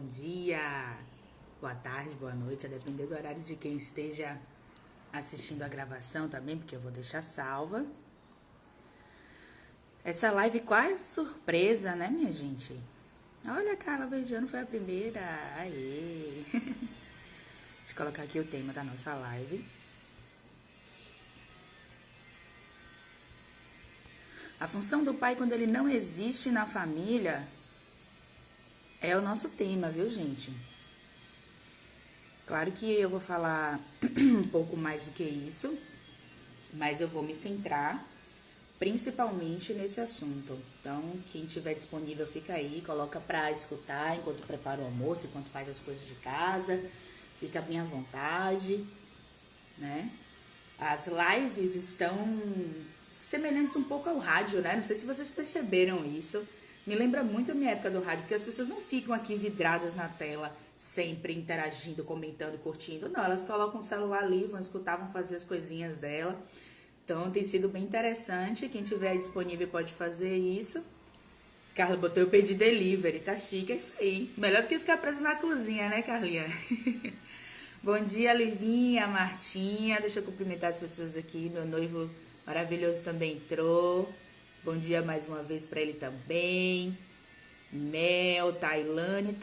dia, boa tarde, boa noite, a depender do horário de quem esteja assistindo a gravação também, porque eu vou deixar salva. Essa live quase surpresa, né, minha gente? Olha, a Carla Vejano foi a primeira, aê! Deixa eu colocar aqui o tema da nossa live. A função do pai quando ele não existe na família é o nosso tema, viu, gente? Claro que eu vou falar um pouco mais do que isso, mas eu vou me centrar principalmente nesse assunto. Então, quem tiver disponível, fica aí, coloca pra escutar enquanto prepara o almoço, enquanto faz as coisas de casa, fica bem à vontade, né? As lives estão semelhantes um pouco ao rádio, né? Não sei se vocês perceberam isso. Me lembra muito a minha época do rádio, porque as pessoas não ficam aqui vidradas na tela, sempre interagindo, comentando, curtindo. Não, elas colocam o celular ali, vão escutar, vão fazer as coisinhas dela. Então, tem sido bem interessante. Quem tiver disponível pode fazer isso. Carla botou eu pedi delivery, tá chique, é isso aí. Melhor do que ficar preso na cozinha, né, Carlinha? Bom dia, Livinha, Martinha. Deixa eu cumprimentar as pessoas aqui. Meu noivo maravilhoso também entrou. Bom dia mais uma vez para ele também. Mel, Tailane,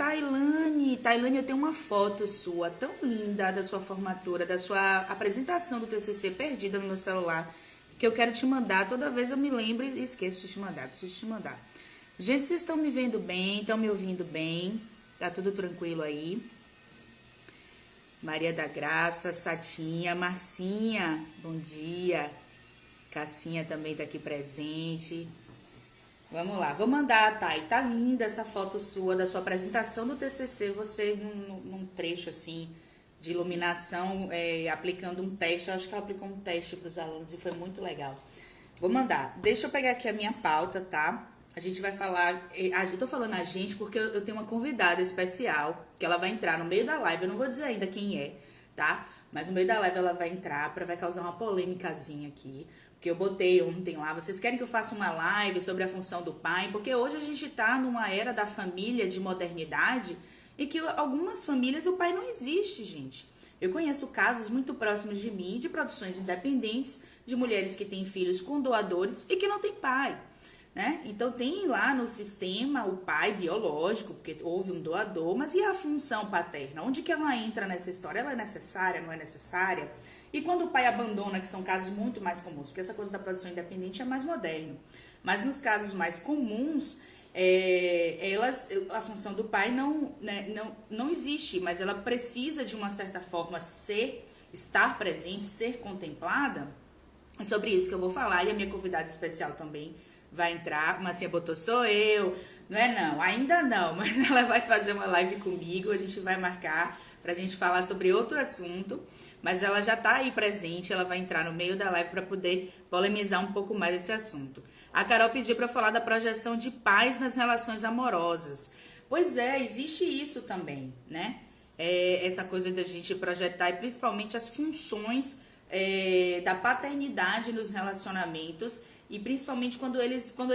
eu tenho uma foto sua tão linda da sua formatura, da sua apresentação do TCC perdida no meu celular, que eu quero te mandar. Toda vez eu me lembro e esqueço de te mandar, preciso te mandar. Gente, vocês estão me vendo bem, estão me ouvindo bem, tá tudo tranquilo aí? Maria da Graça, Satinha, Marcinha, bom dia. Cassinha também tá aqui presente. Vamos lá, vou mandar, Thay. Tá linda essa foto sua, da sua apresentação do TCC, você num trecho assim de iluminação, aplicando um teste. Eu acho que ela aplicou um teste para os alunos e foi muito legal. Vou mandar. Deixa eu pegar aqui a minha pauta, tá? A gente vai falar. Eu tô falando a gente porque eu tenho uma convidada especial que ela vai entrar no meio da live. Eu não vou dizer ainda quem é, tá? Mas no meio da live ela vai entrar, vai causar uma polêmicazinha aqui. Que eu botei ontem lá, vocês querem que eu faça uma live sobre a função do pai? Porque hoje a gente tá numa era da família de modernidade e que algumas famílias o pai não existe, gente. Eu conheço casos muito próximos de mim, de produções independentes, de mulheres que têm filhos com doadores e que não têm pai, né? Então tem lá no sistema o pai biológico, porque houve um doador, mas e a função paterna? Onde que ela entra nessa história? Ela é necessária, não é necessária? E quando o pai abandona, que são casos muito mais comuns, porque essa coisa da produção independente é mais moderno. Mas nos casos mais comuns, a função do pai não existe, mas ela precisa, de uma certa forma, estar presente, ser contemplada. É sobre isso que eu vou falar. E a minha convidada especial também vai entrar. Marcinha botou, sou eu. Não, ainda não, mas ela vai fazer uma live comigo, a gente vai marcar pra gente falar sobre outro assunto. Mas ela já tá aí presente, ela vai entrar no meio da live para poder polemizar um pouco mais esse assunto. A Carol pediu para falar da projeção de pais nas relações amorosas. Pois é, existe isso também, né? Essa coisa da gente projetar, e principalmente as funções da paternidade nos relacionamentos, e principalmente quando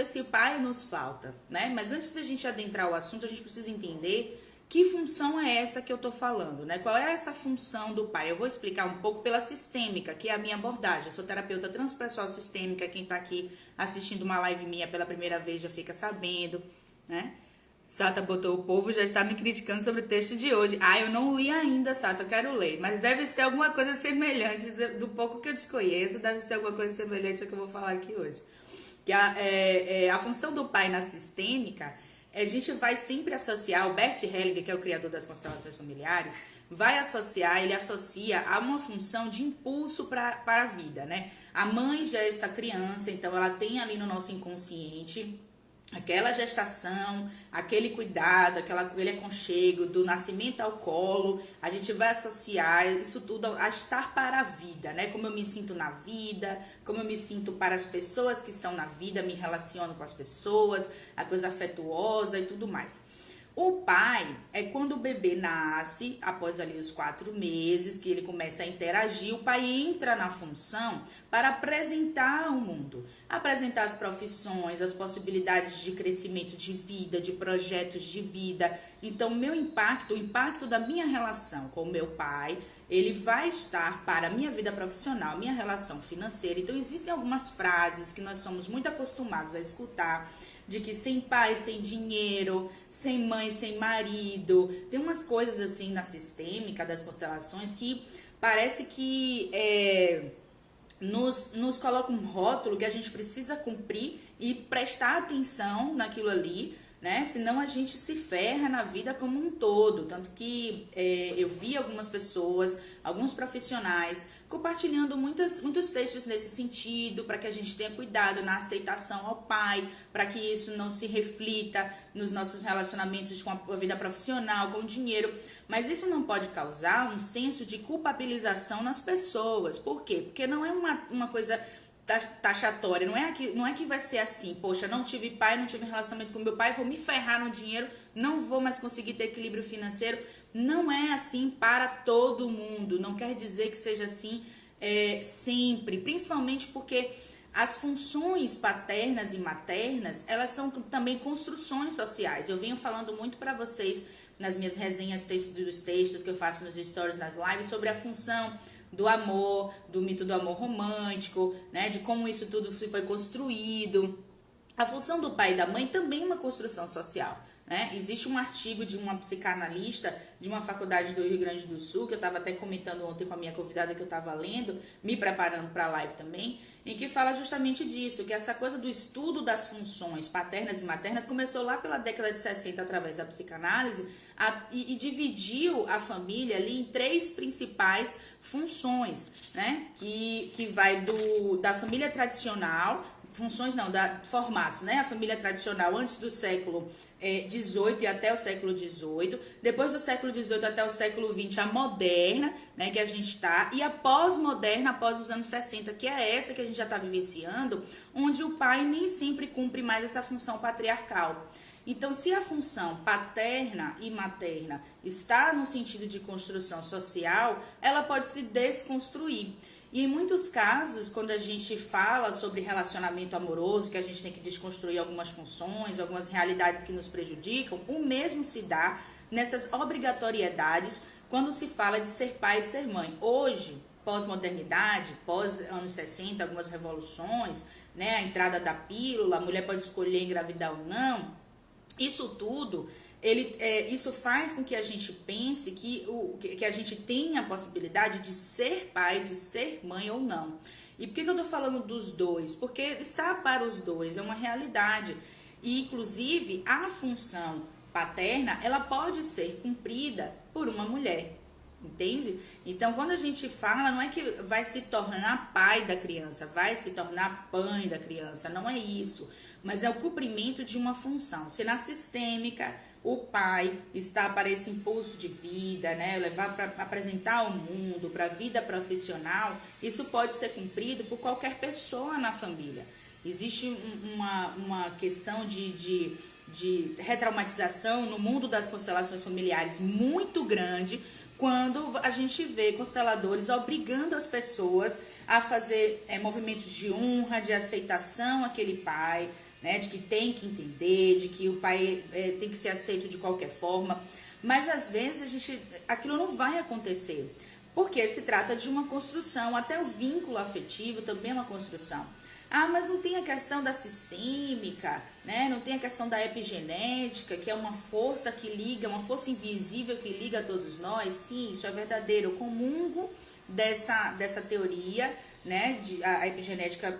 esse pai nos falta, né? Mas antes da gente adentrar o assunto, a gente precisa entender que função é essa que eu tô falando, né? Qual é essa função do pai? Eu vou explicar um pouco pela sistêmica, que é a minha abordagem. Eu sou terapeuta transpessoal sistêmica. Quem tá aqui assistindo uma live minha pela primeira vez já fica sabendo, né? Sata botou, o povo já está me criticando sobre o texto de hoje. Eu não li ainda, Sata, eu quero ler. Mas deve ser alguma coisa semelhante, do pouco que eu desconheço, deve ser alguma coisa semelhante ao que eu vou falar aqui hoje. Que a função do pai na sistêmica, a gente vai sempre associar, o Bert Hellinger, que é o criador das constelações familiares, ele associa a uma função de impulso para a vida, né? A mãe gesta a criança, então ela tem ali no nosso inconsciente aquela gestação, aquele cuidado, aquele aconchego do nascimento ao colo. A gente vai associar isso tudo a estar para a vida, né? Como eu me sinto na vida, como eu me sinto para as pessoas que estão na vida, me relaciono com as pessoas, a coisa afetuosa e tudo mais. O pai é quando o bebê nasce, após ali os 4 meses, que ele começa a interagir, o pai entra na função para apresentar ao mundo, apresentar as profissões, as possibilidades de crescimento de vida, de projetos de vida. Então, meu impacto, o impacto da minha relação com o meu pai, ele vai estar para a minha vida profissional, minha relação financeira. Então, existem algumas frases que nós somos muito acostumados a escutar, de que sem pai, sem dinheiro, sem mãe, sem marido. Tem umas coisas assim na sistêmica das constelações que parece que nos coloca um rótulo que a gente precisa cumprir e prestar atenção naquilo ali, né? Senão a gente se ferra na vida como um todo. Tanto que eu vi algumas pessoas, alguns profissionais compartilhando muitos textos nesse sentido, para que a gente tenha cuidado na aceitação ao pai, para que isso não se reflita nos nossos relacionamentos com a vida profissional, com o dinheiro. Mas isso não pode causar um senso de culpabilização nas pessoas. Por quê? Porque não é uma coisa taxatória, não é que vai ser assim, poxa, não tive pai, não tive relacionamento com meu pai, vou me ferrar no dinheiro, não vou mais conseguir ter equilíbrio financeiro. Não é assim para todo mundo, não quer dizer que seja assim sempre, principalmente porque as funções paternas e maternas, elas são também construções sociais. Eu venho falando muito para vocês nas minhas resenhas dos textos que eu faço nos stories, nas lives, sobre a função do amor, do mito do amor romântico, né, de como isso tudo foi construído. A função do pai e da mãe também é uma construção social, né? Existe um artigo de uma psicanalista de uma faculdade do Rio Grande do Sul, que eu estava até comentando ontem com a minha convidada que eu estava lendo, me preparando para a live também, em que fala justamente disso, que essa coisa do estudo das funções paternas e maternas começou lá pela década de 60 através da psicanálise e dividiu a família ali em 3 principais funções, né? Que vai da família tradicional, formatos, né? A família tradicional antes do século XVIII e até o século XVIII, depois do século XVIII até o século XX, a moderna, né, que a gente está, e a pós-moderna, após os anos 60, que é essa que a gente já está vivenciando, onde o pai nem sempre cumpre mais essa função patriarcal. Então, se a função paterna e materna está no sentido de construção social, ela pode se desconstruir. E em muitos casos, quando a gente fala sobre relacionamento amoroso, que a gente tem que desconstruir algumas funções, algumas realidades que nos prejudicam, o mesmo se dá nessas obrigatoriedades quando se fala de ser pai e de ser mãe. Hoje, pós-modernidade, pós-anos 60, algumas revoluções, né, a entrada da pílula, a mulher pode escolher engravidar ou não, isso tudo, isso faz com que a gente pense que a gente tenha a possibilidade de ser pai, de ser mãe ou não. E por que eu tô falando dos dois? Porque está para os dois, é uma realidade. E, inclusive, a função paterna, ela pode ser cumprida por uma mulher. Entende? Então, quando a gente fala, não é que vai se tornar pai da criança, vai se tornar mãe da criança, não é isso. Mas é o cumprimento de uma função. Se na sistêmica o pai está para esse impulso de vida, né, levar para apresentar ao mundo, para a vida profissional, isso pode ser cumprido por qualquer pessoa na família. Existe uma questão de retraumatização no mundo das constelações familiares muito grande, quando a gente vê consteladores obrigando as pessoas a fazer movimentos de honra, de aceitação àquele pai, né, de que tem que entender, de que o pai tem que ser aceito de qualquer forma. Mas às vezes aquilo não vai acontecer, porque se trata de uma construção, até o vínculo afetivo também é uma construção. Ah, mas não tem a questão da sistêmica, né? Não tem a questão da epigenética, que é uma força que liga, uma força invisível que liga a todos nós. Sim, isso é verdadeiro. Eu comungo dessa teoria, né? A epigenética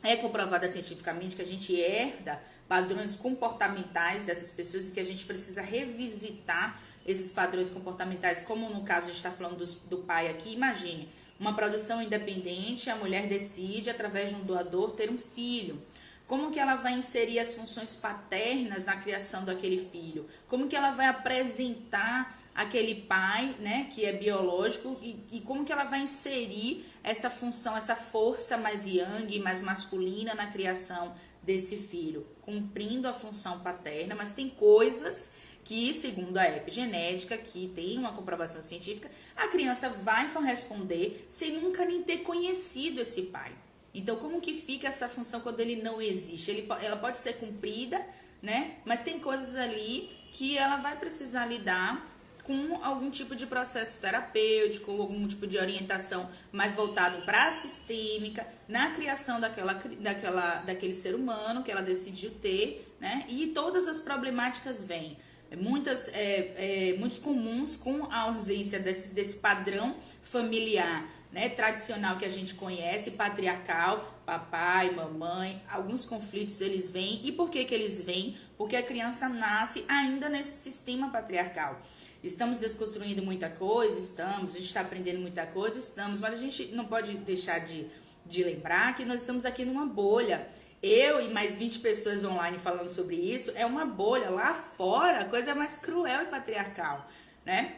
é comprovada cientificamente, que a gente herda padrões comportamentais dessas pessoas e que a gente precisa revisitar esses padrões comportamentais, como no caso a gente está falando do pai aqui. Imagine, uma produção independente, a mulher decide, através de um doador, ter um filho. Como que ela vai inserir as funções paternas na criação daquele filho? Como que ela vai apresentar aquele pai, né, que é biológico, e como que ela vai inserir essa função, essa força mais yang, mais masculina na criação desse filho? Cumprindo a função paterna, mas tem coisas que, segundo a epigenética, que tem uma comprovação científica, a criança vai corresponder sem nunca nem ter conhecido esse pai. Então, como que fica essa função quando ele não existe? Ela pode ser cumprida, né? Mas tem coisas ali que ela vai precisar lidar com algum tipo de processo terapêutico, algum tipo de orientação mais voltado para a sistêmica, na criação daquele ser humano que ela decidiu ter, né? E todas as problemáticas vêm. Muitos comuns com a ausência desse padrão familiar, né, tradicional que a gente conhece, patriarcal, papai, mamãe, alguns conflitos eles vêm. E por que eles vêm? Porque a criança nasce ainda nesse sistema patriarcal. Estamos desconstruindo muita coisa, a gente está aprendendo muita coisa, mas a gente não pode deixar de lembrar que nós estamos aqui numa bolha. Eu e mais 20 pessoas online falando sobre isso, é uma bolha. Lá fora, a coisa é mais cruel e patriarcal, né?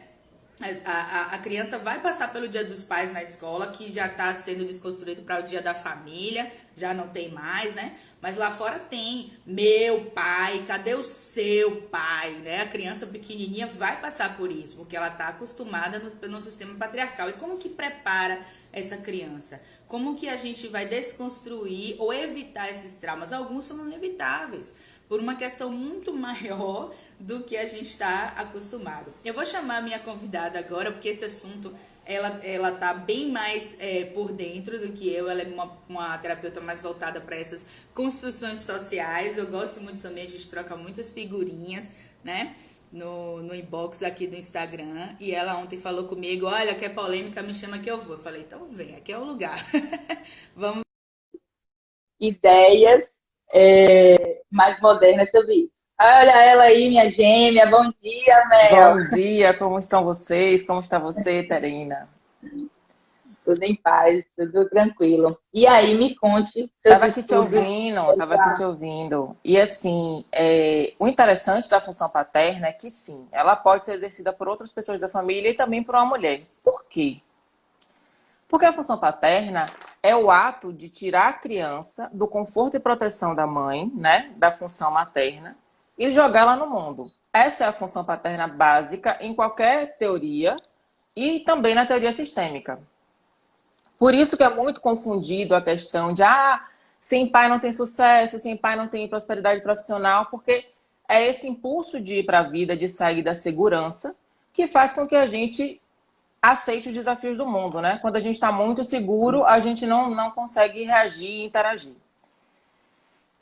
A criança vai passar pelo Dia dos Pais na escola, que já está sendo desconstruído para o Dia da Família, já não tem mais, né? Mas lá fora tem meu pai, cadê o seu pai, né? A criança pequenininha vai passar por isso, porque ela está acostumada no sistema patriarcal. E como que prepara essa criança? Como que a gente vai desconstruir ou evitar esses traumas? Alguns são inevitáveis, por uma questão muito maior do que a gente está acostumado. Eu vou chamar a minha convidada agora, porque esse assunto, ela tá bem mais por dentro do que eu. Ela é uma terapeuta mais voltada para essas construções sociais. Eu gosto muito também, a gente troca muitas figurinhas, né? No inbox aqui do Instagram. E ela ontem falou comigo, olha, quer polêmica, me chama que eu vou. Eu falei, então vem, aqui é o lugar. Vamos. Ideias mais modernas sobre isso. Olha ela aí, minha gêmea. Bom dia, Mel. Bom dia, como estão vocês? Como está você, Terina? Tudo em paz, tudo tranquilo. E aí, me conte seus Estava aqui te estudos. ouvindo, estava aqui te ouvindo. E assim, o interessante da função paterna é que sim, ela pode ser exercida por outras pessoas da família e também por uma mulher. Por quê? Porque a função paterna é o ato de tirar a criança do conforto e proteção da mãe, né, da função materna, e jogá-la no mundo. Essa é a função paterna básica em qualquer teoria e também na teoria sistêmica. Por isso que é muito confundido a questão de sem pai não tem sucesso, sem pai não tem prosperidade profissional, porque é esse impulso de ir para a vida, de sair da segurança, que faz com que a gente aceite os desafios do mundo, né? Quando a gente está muito seguro, a gente não consegue reagir e interagir.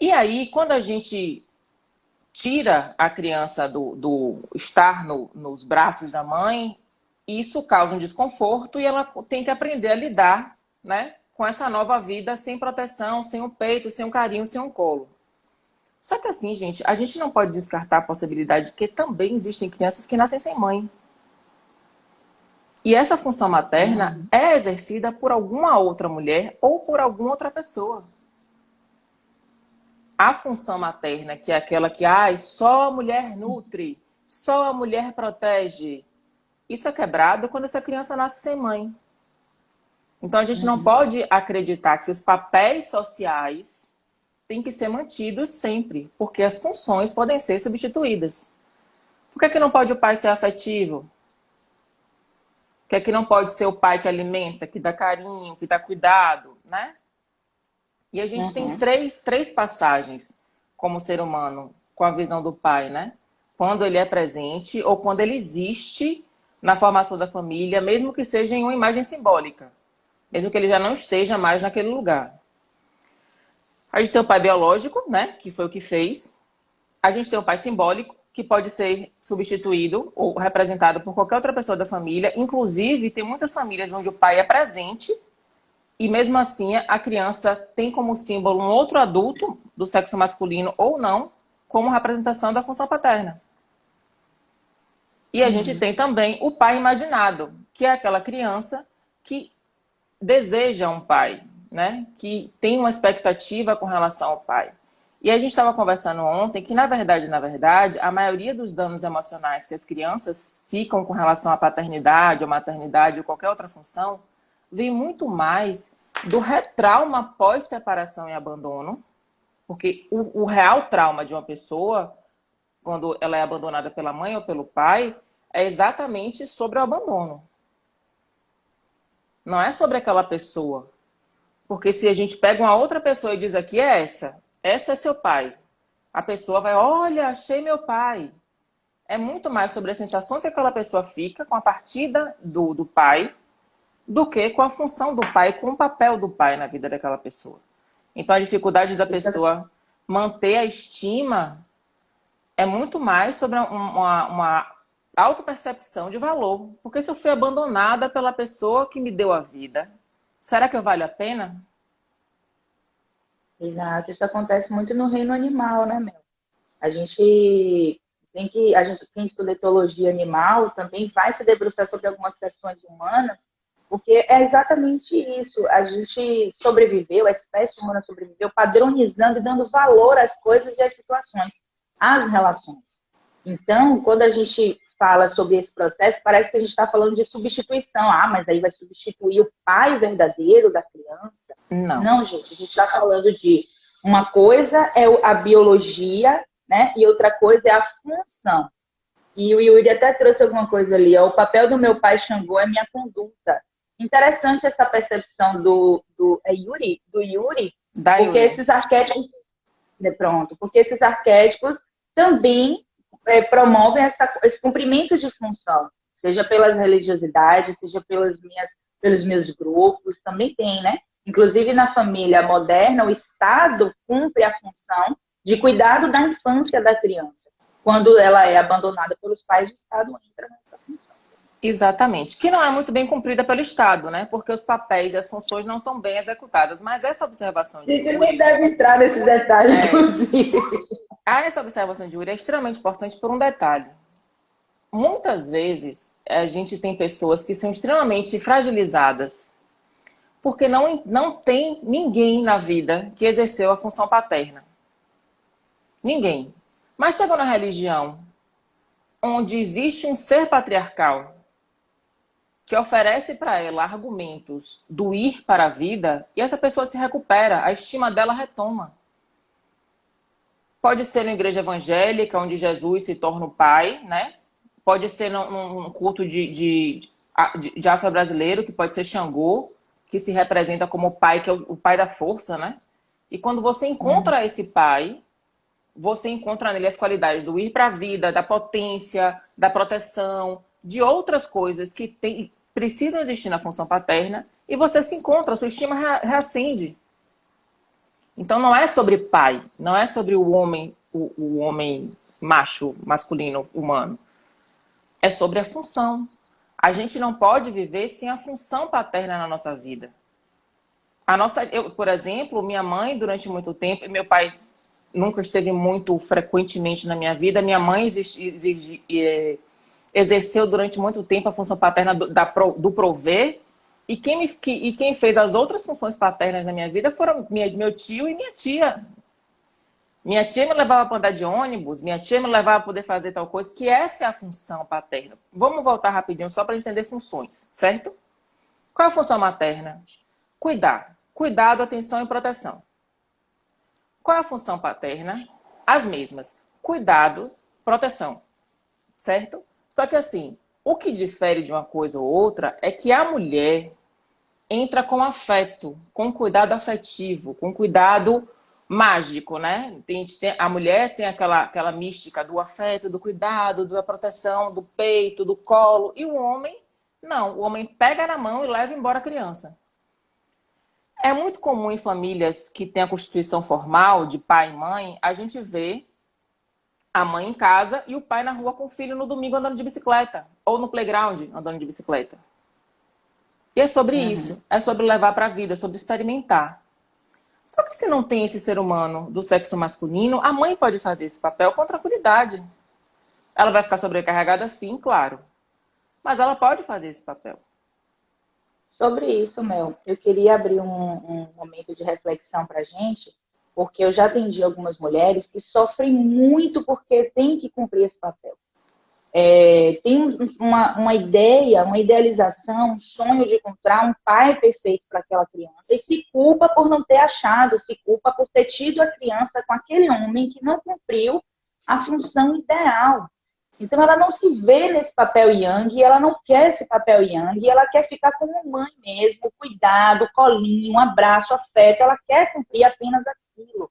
E aí, quando a gente tira a criança do estar nos braços da mãe, isso causa um desconforto e ela tem que aprender a lidar, né, com essa nova vida sem proteção, sem um peito, sem um carinho, sem um colo. Só que assim, gente, a gente não pode descartar a possibilidade de que também existem crianças que nascem sem mãe. E essa função materna é exercida por alguma outra mulher ou por alguma outra pessoa. A função materna, que é aquela que só a mulher nutre, só a mulher protege, isso é quebrado quando essa criança nasce sem mãe. Então a gente não pode acreditar que os papéis sociais têm que ser mantidos sempre, porque as funções podem ser substituídas. Por que não pode o pai ser afetivo? Por que não pode ser o pai que alimenta, que dá carinho, que dá cuidado, né? E a gente tem três passagens como ser humano com a visão do pai, né? Quando ele é presente ou quando ele existe na formação da família, mesmo que seja em uma imagem simbólica, mesmo que ele já não esteja mais naquele lugar. A gente tem o pai biológico, né? Que foi o que fez. A gente tem o pai simbólico, que pode ser substituído ou representado por qualquer outra pessoa da família. Inclusive, tem muitas famílias onde o pai é presente e mesmo assim a criança tem como símbolo um outro adulto do sexo masculino ou não, como representação da função paterna. E a gente tem também o pai imaginado, que é aquela criança que deseja um pai, né? Que tem uma expectativa com relação ao pai. E a gente estava conversando ontem que, na verdade, a maioria dos danos emocionais que as crianças ficam com relação à paternidade ou maternidade ou qualquer outra função, vem muito mais do retrauma pós-separação e abandono, porque o real trauma de uma pessoa quando ela é abandonada pela mãe ou pelo pai, é exatamente sobre o abandono. Não é sobre aquela pessoa. Porque se a gente pega uma outra pessoa e diz aqui, essa é seu pai. A pessoa vai, olha, achei meu pai. É muito mais sobre as sensações que aquela pessoa fica com a partida do pai do que com a função do pai, com o papel do pai na vida daquela pessoa. Então a dificuldade da pessoa manter a estima é muito mais sobre uma autopercepção de valor. Porque se eu fui abandonada pela pessoa que me deu a vida, será que eu valho a pena? Exato, isso acontece muito no reino animal, né, Mel? A gente quem estuda etologia animal também vai se debruçar sobre algumas questões humanas, porque é exatamente isso. A gente sobreviveu, a espécie humana sobreviveu padronizando e dando valor às coisas e às situações, às relações. Então, quando a gente fala sobre esse processo, parece que a gente está falando de substituição. Ah, mas aí vai substituir o pai verdadeiro da criança? Não. Não, gente, a gente está falando de uma coisa é a biologia, né? E outra coisa é a função. E o Yuri até trouxe alguma coisa ali. Ó, o papel do meu pai Xangô é minha conduta. Interessante essa percepção é Yuri? Do Yuri? Da porque Yuri. esses arquétipos... Pronto. Porque esses arquétipos também promovem esse cumprimento de função. Seja pelas religiosidades, seja pelos meus grupos. Também tem, né? Inclusive, na família moderna, o Estado cumpre a função de cuidado da infância da criança. Quando ela é abandonada pelos pais, o Estado entra nessa função. Exatamente. Que não é muito bem cumprida pelo Estado, né? Porque os papéis e as funções não estão bem executadas. Mas essa observação de A gente Yuri... nem deve entrar nesses detalhes, inclusive. Essa observação de Yuri é extremamente importante por um detalhe. Muitas vezes, a gente tem pessoas que são extremamente fragilizadas porque não tem ninguém na vida que exerceu a função paterna. Ninguém. Mas chegou na religião, onde existe um ser patriarcal que oferece para ela argumentos do ir para a vida, e essa pessoa se recupera, a estima dela retoma. Pode ser na igreja evangélica, onde Jesus se torna o pai, né? Pode ser num culto de afro-brasileiro, que pode ser Xangô, que se representa como pai, que é o pai da força, né? E quando você encontra esse pai, você encontra nele as qualidades do ir para a vida, da potência, da proteção, de outras coisas que precisam existir na função paterna, e você se encontra, a sua estima reacende. Então não é sobre pai, não é sobre o homem macho, masculino, humano. É sobre a função. A gente não pode viver sem a função paterna na nossa vida. Por exemplo, minha mãe, durante muito tempo, e meu pai nunca esteve muito frequentemente na minha vida, minha mãe exerceu durante muito tempo a função paterna do prover, e quem fez as outras funções paternas na minha vida foram meu tio e minha tia. Minha tia me levava para andar de ônibus, minha tia me levava para poder fazer tal coisa, que essa é a função paterna. Vamos voltar rapidinho só para entender funções, certo? Qual é a função materna? Cuidar. Cuidado, atenção e proteção. Qual é a função paterna? As mesmas. Cuidado, proteção. Certo? Só que assim, o que difere de uma coisa ou outra é que a mulher entra com afeto, com cuidado afetivo, com cuidado mágico, né? A mulher tem aquela mística do afeto, do cuidado, da proteção, do peito, do colo. E o homem, não. O homem pega na mão e leva embora a criança. É muito comum em famílias que têm a constituição formal de pai e mãe, a gente vê a mãe em casa e o pai na rua com o filho no domingo andando de bicicleta. Ou no playground andando de bicicleta. E é sobre isso. É sobre levar para a vida, é sobre experimentar. Só que se não tem esse ser humano do sexo masculino, a mãe pode fazer esse papel com tranquilidade. Ela vai ficar sobrecarregada sim, claro. Mas ela pode fazer esse papel. Sobre isso, Mel, eu queria abrir um momento de reflexão para a gente, porque eu já atendi algumas mulheres que sofrem muito porque têm que cumprir esse papel. Tem uma ideia, uma idealização, um sonho de encontrar um pai perfeito para aquela criança e se culpa por não ter achado, se culpa por ter tido a criança com aquele homem que não cumpriu a função ideal. Então, ela não se vê nesse papel yang, ela não quer esse papel yang, ela quer ficar como mãe mesmo, cuidado, colinho, um abraço, afeto, ela quer cumprir apenas aquilo.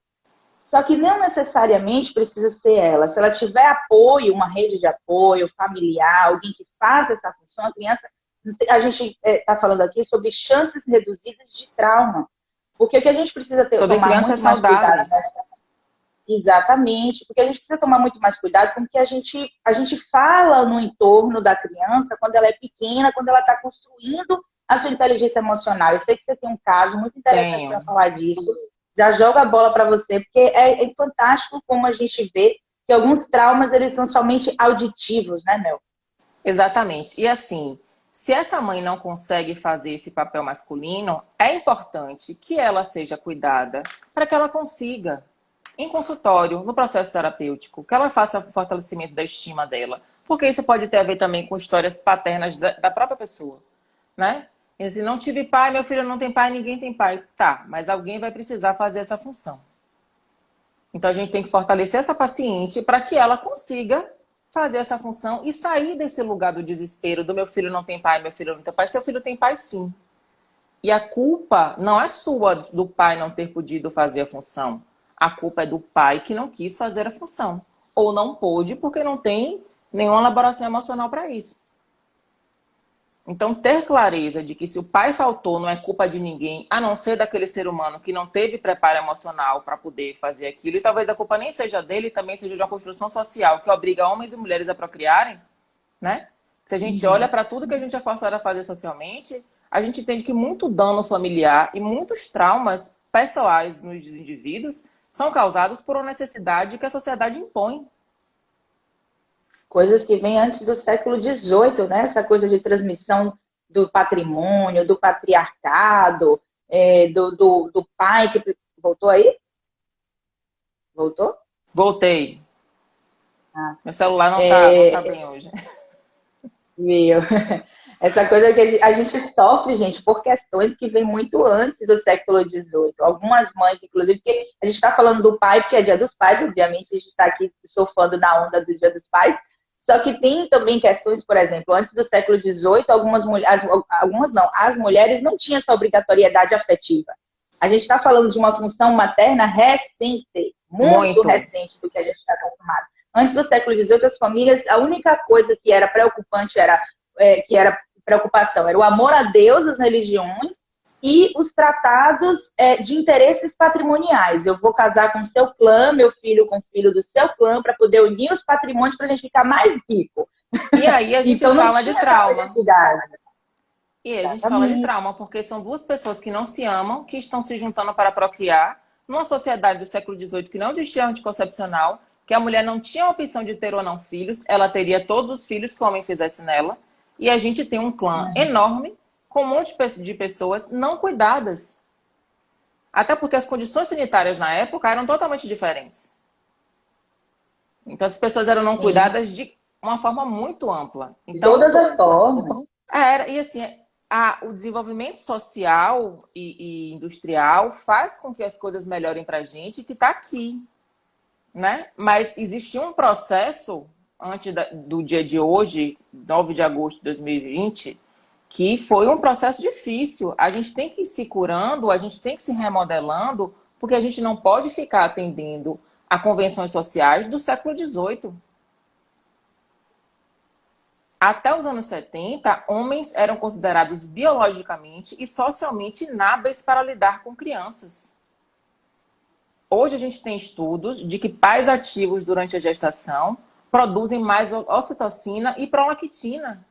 Só que não necessariamente precisa ser ela. Se ela tiver apoio, uma rede de apoio familiar, alguém que faça essa função, a criança... A gente está falando aqui sobre chances reduzidas de trauma. Porque o que a gente precisa Sobre tomar crianças muito mais cuidado, saudáveis. né? Exatamente, porque a gente precisa tomar muito mais cuidado com o que a gente fala no entorno da criança quando ela é pequena, quando ela está construindo a sua inteligência emocional. Eu sei que você tem um caso muito interessante para falar disso. Já jogo a bola para você, porque é fantástico como a gente vê que alguns traumas eles são somente auditivos, né, Mel? Exatamente. E assim, se essa mãe não consegue fazer esse papel masculino, é importante que ela seja cuidada para que ela consiga, em consultório, no processo terapêutico, que ela faça o fortalecimento da estima dela. Porque isso pode ter a ver também com histórias paternas da própria pessoa, né? E se não tive pai, meu filho não tem pai, ninguém tem pai. Tá, mas alguém vai precisar fazer essa função. Então a gente tem que fortalecer essa paciente para que ela consiga fazer essa função e sair desse lugar do desespero do meu filho não tem pai, meu filho não tem pai. Seu filho tem pai sim. E a culpa não é sua do pai não ter podido fazer a função. A culpa é do pai que não quis fazer a função. Ou não pôde porque não tem nenhuma elaboração emocional para isso. Então, ter clareza de que se o pai faltou, não é culpa de ninguém, a não ser daquele ser humano que não teve preparo emocional para poder fazer aquilo. E talvez a culpa nem seja dele, também seja de uma construção social que obriga homens e mulheres a procriarem, né? Se a gente olha para tudo que a gente é forçado a fazer socialmente, a gente entende que muito dano familiar e muitos traumas pessoais nos indivíduos são causados por uma necessidade que a sociedade impõe. Coisas que vêm antes do século XVIII, né? Essa coisa de transmissão do patrimônio, do patriarcado, do pai que... Voltou aí? Voltou? Voltei. Ah. Meu celular não tá bem hoje. Viu? Essa coisa que a gente sofre, gente, por questões que vêm muito antes do século XVIII. Algumas mães, inclusive, porque a gente está falando do pai, porque é Dia dos Pais, obviamente, a gente está aqui surfando na onda do Dia dos Pais. Só que tem também questões, por exemplo, antes do século XVIII, as mulheres não tinham essa obrigatoriedade afetiva. A gente está falando de uma função materna recente, muito recente do que a gente está acostumado. Antes do século XVIII, as famílias, a única coisa que era preocupante que era preocupação era o amor a Deus, as religiões e os tratados de interesses patrimoniais. Eu vou casar com o seu clã, meu filho com o filho do seu clã, para poder unir os patrimônios para a gente ficar mais rico. E aí a gente então, fala de trauma. E aí a gente fala de Exatamente. trauma, porque são duas pessoas que não se amam, que estão se juntando para procriar, numa sociedade do século XVIII que não existia anticoncepcional, que a mulher não tinha a opção de ter ou não filhos, ela teria todos os filhos que o homem fizesse nela, e a gente tem um clã enorme, com um monte de pessoas não cuidadas. Até porque as condições sanitárias na época eram totalmente diferentes. Então as pessoas eram não cuidadas de uma forma muito ampla. Então, todas as formas. E assim, o desenvolvimento social e industrial faz com que as coisas melhorem para a gente que está aqui, né? Mas existiu um processo antes do dia de hoje, 9 de agosto de 2020, que foi um processo difícil. A gente tem que ir se curando, a gente tem que se remodelando, porque a gente não pode ficar atendendo a convenções sociais do século XVIII. Até os anos 70, homens eram considerados biologicamente e socialmente inábeis para lidar com crianças. Hoje a gente tem estudos de que pais ativos durante a gestação produzem mais ocitocina e prolactina.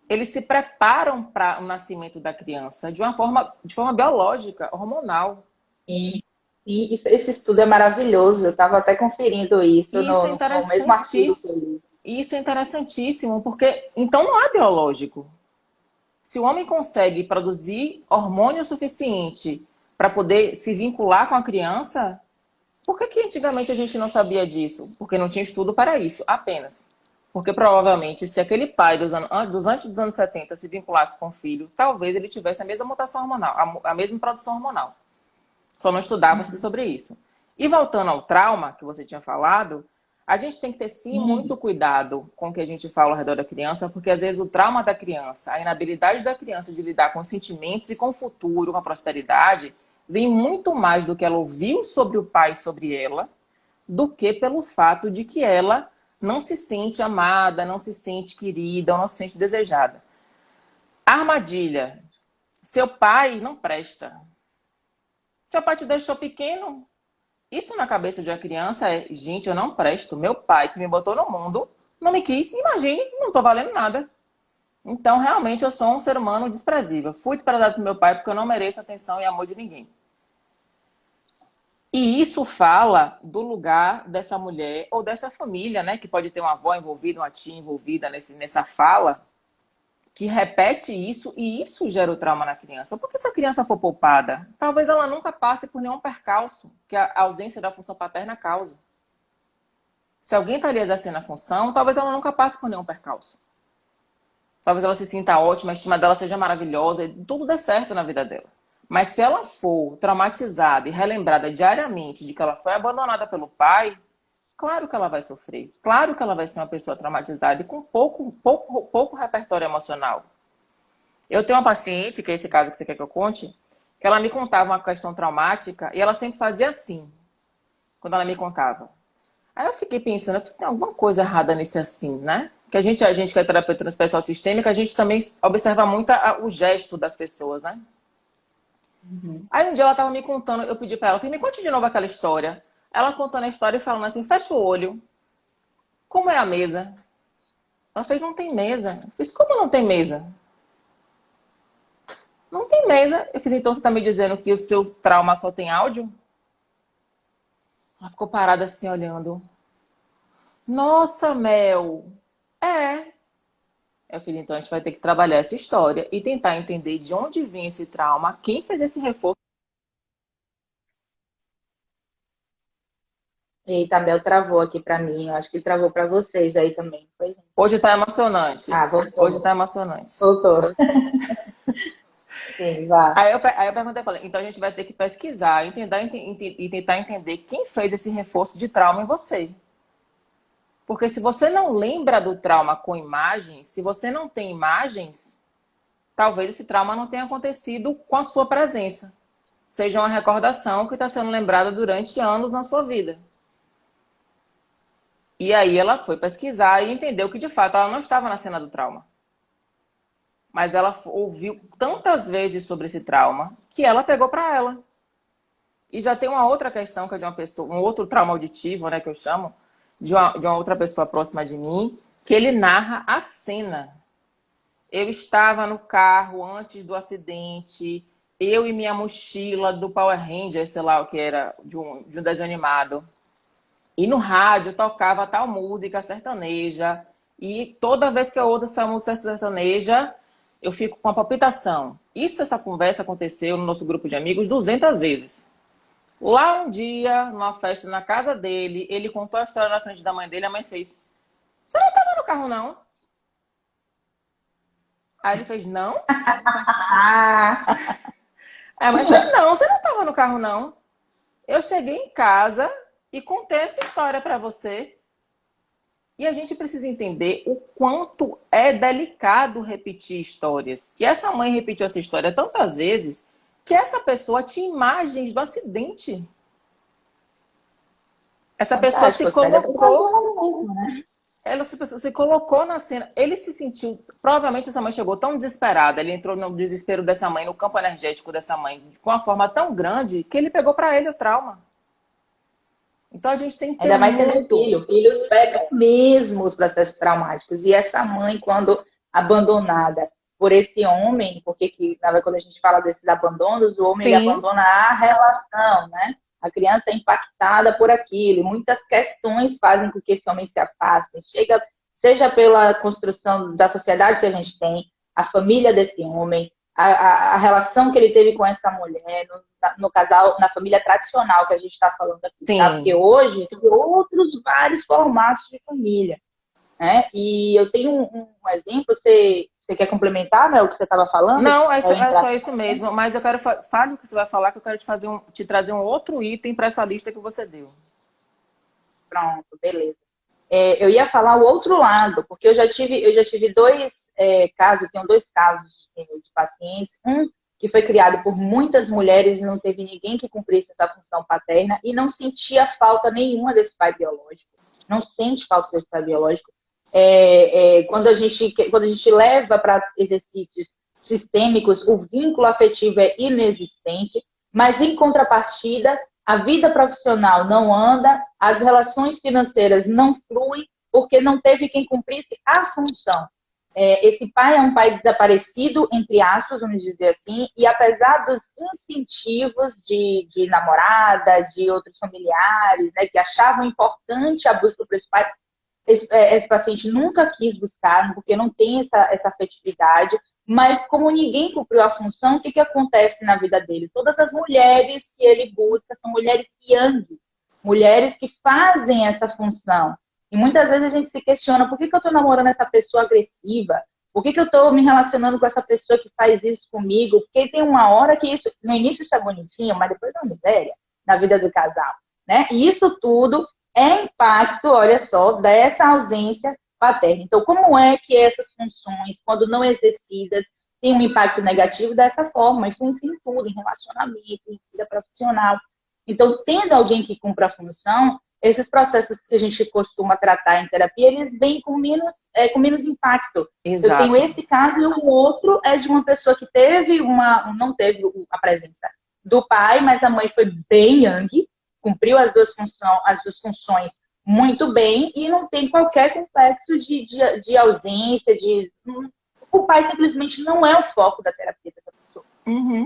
Eles se preparam para o nascimento da criança de forma biológica, hormonal. E esse estudo é maravilhoso. Eu estava até conferindo isso no mesmo artigo que eu li. Isso é interessantíssimo, porque então não é biológico. Se o homem consegue produzir hormônio suficiente para poder se vincular com a criança, por que antigamente a gente não sabia disso? Porque não tinha estudo para isso, apenas. Porque provavelmente, se aquele pai antes dos anos 70 se vinculasse com o filho, talvez ele tivesse a mesma mutação hormonal, a mesma produção hormonal. Só não estudava-se sobre isso. E voltando ao trauma que você tinha falado, A gente tem que ter, sim, muito cuidado com o que a gente fala ao redor da criança, porque às vezes o trauma da criança, a inabilidade da criança de lidar com os sentimentos e com o futuro, com a prosperidade, vem muito mais do que ela ouviu sobre o pai e sobre ela, do que pelo fato de que ela não se sente amada, não se sente querida, ou não se sente desejada. Armadilha. Seu pai não presta. Seu pai te deixou pequeno. Isso na cabeça de uma criança é, gente, eu não presto. Meu pai que me botou no mundo não me quis. Imagine, não tô valendo nada. Então, realmente, eu sou um ser humano desprezível. Fui desprezado por meu pai porque eu não mereço atenção e amor de ninguém. E isso fala do lugar dessa mulher ou dessa família, né? Que pode ter uma avó envolvida, uma tia envolvida nessa fala, que repete isso e isso gera o trauma na criança. Porque se a criança for poupada, talvez ela nunca passe por nenhum percalço que a ausência da função paterna causa. Se alguém está ali exercendo a função, talvez ela nunca passe por nenhum percalço. Talvez ela se sinta ótima, a estima dela seja maravilhosa e tudo dê certo na vida dela. Mas se ela for traumatizada e relembrada diariamente de que ela foi abandonada pelo pai, claro que ela vai sofrer. Claro que ela vai ser uma pessoa traumatizada e com pouco repertório emocional. Eu tenho uma paciente, que é esse caso que você quer que eu conte, que ela me contava uma questão traumática e ela sempre fazia assim, quando ela me contava. Aí eu fiquei pensando, tem alguma coisa errada nesse assim, né? Que a gente que é terapeuta no especial sistêmica, a gente também observa muito o gesto das pessoas, né? Aí um dia ela estava me contando, eu pedi para ela, falei, me conte de novo aquela história. Ela contando a história e falando assim, fecha o olho. Como é a mesa? Ela fez, não tem mesa. Eu fiz, como não tem mesa? Não tem mesa. Eu fiz, então você está me dizendo que o seu trauma só tem áudio? Ela ficou parada assim, olhando. Nossa, Mel. É. Eu falei, então a gente vai ter que trabalhar essa história e tentar entender de onde vem esse trauma, quem fez esse reforço. Eita, a Bel travou aqui para mim. Eu acho que travou para vocês aí também. Foi, gente? Hoje tá emocionante. Ah, Hoje tá voltou. emocionante. Voltou. Sim, vá. Aí eu perguntei pra ela, então a gente vai ter que pesquisar e tentar entender quem fez esse reforço de trauma em você. Porque se você não lembra do trauma com imagens, se você não tem imagens, talvez esse trauma não tenha acontecido com a sua presença. Seja uma recordação que está sendo lembrada durante anos na sua vida. E aí ela foi pesquisar e entendeu que, de fato, ela não estava na cena do trauma. Mas ela ouviu tantas vezes sobre esse trauma que ela pegou para ela. E já tem uma outra questão que é de uma pessoa, um outro trauma auditivo, né, que eu chamo, de uma outra pessoa próxima de mim, que ele narra a cena. Eu estava no carro antes do acidente, eu e minha mochila do Power Ranger, sei lá o que era, de um desenho animado. E no rádio tocava tal música sertaneja. E toda vez que eu ouço essa música sertaneja, eu fico com a palpitação. Essa conversa aconteceu no nosso grupo de amigos 200 vezes. Lá um dia, numa festa na casa dele, ele contou a história na frente da mãe dele, a mãe fez, você não estava no carro, não? Aí ele fez, não? Aí a mãe fez, não, você não estava no carro, não. Eu cheguei em casa e contei essa história para você. E a gente precisa entender o quanto é delicado repetir histórias. E essa mãe repetiu essa história tantas vezes que essa pessoa tinha imagens do acidente. Essa pessoa se colocou... Ela se colocou na cena. Ele se sentiu... Provavelmente essa mãe chegou tão desesperada. Ele entrou no desespero dessa mãe, no campo energético dessa mãe, com uma forma tão grande que ele pegou para ele o trauma. Então a gente tem que ter ainda mais sendo filho. Filhos pegam mesmo os processos traumáticos. E essa mãe, quando abandonada por esse homem, porque quando a gente fala desses abandonos, o homem ele abandona a relação, né? A criança é impactada por aquilo. E muitas questões fazem com que esse homem se afaste. Seja pela construção da sociedade que a gente tem, a família desse homem, a relação que ele teve com essa mulher, no casal, na família tradicional que a gente está falando aqui, tá? Porque hoje tem outros vários formatos de família, né? E eu tenho um exemplo, você quer complementar, né, o que você estava falando? Não, é só isso mesmo, mas eu quero fale o que você vai falar, que eu quero te trazer um outro item para essa lista que você deu. Pronto, beleza. Eu ia falar o outro lado, porque eu já tive dois casos, eu tenho dois casos de pacientes, um que foi criado por muitas mulheres e não teve ninguém que cumprisse essa função paterna e não sentia falta nenhuma desse pai biológico, não sente falta desse pai biológico. Quando a gente leva para exercícios sistêmicos, o vínculo afetivo é inexistente, mas em contrapartida, a vida profissional não anda, as relações financeiras não fluem, porque não teve quem cumprisse a função. Esse pai é um pai desaparecido, entre aspas, vamos dizer assim, e apesar dos incentivos de namorada, de outros familiares, né, que achavam importante a busca por esse pai, esse paciente nunca quis buscar, porque não tem essa afetividade, mas como ninguém cumpriu a função, o que acontece na vida dele? Todas as mulheres que ele busca são mulheres yang, mulheres que fazem essa função. E muitas vezes a gente se questiona, por que eu estou namorando essa pessoa agressiva? Por que eu estou me relacionando com essa pessoa que faz isso comigo? Porque tem uma hora que isso, no início está bonitinho, mas depois é uma miséria na vida do casal, né? E isso tudo é impacto, olha só, dessa ausência paterna. Então, como é que essas funções, quando não exercidas, têm um impacto negativo dessa forma? Influencia em tudo, em relacionamento, em vida profissional. Então, tendo alguém que cumpra a função, esses processos que a gente costuma tratar em terapia, eles vêm com menos impacto. Exato. Eu tenho esse caso e o outro é de uma pessoa que não teve a presença do pai, mas a mãe foi bem yang, cumpriu as duas funções muito bem e não tem qualquer complexo de ausência, o pai simplesmente não é o foco da terapia dessa pessoa.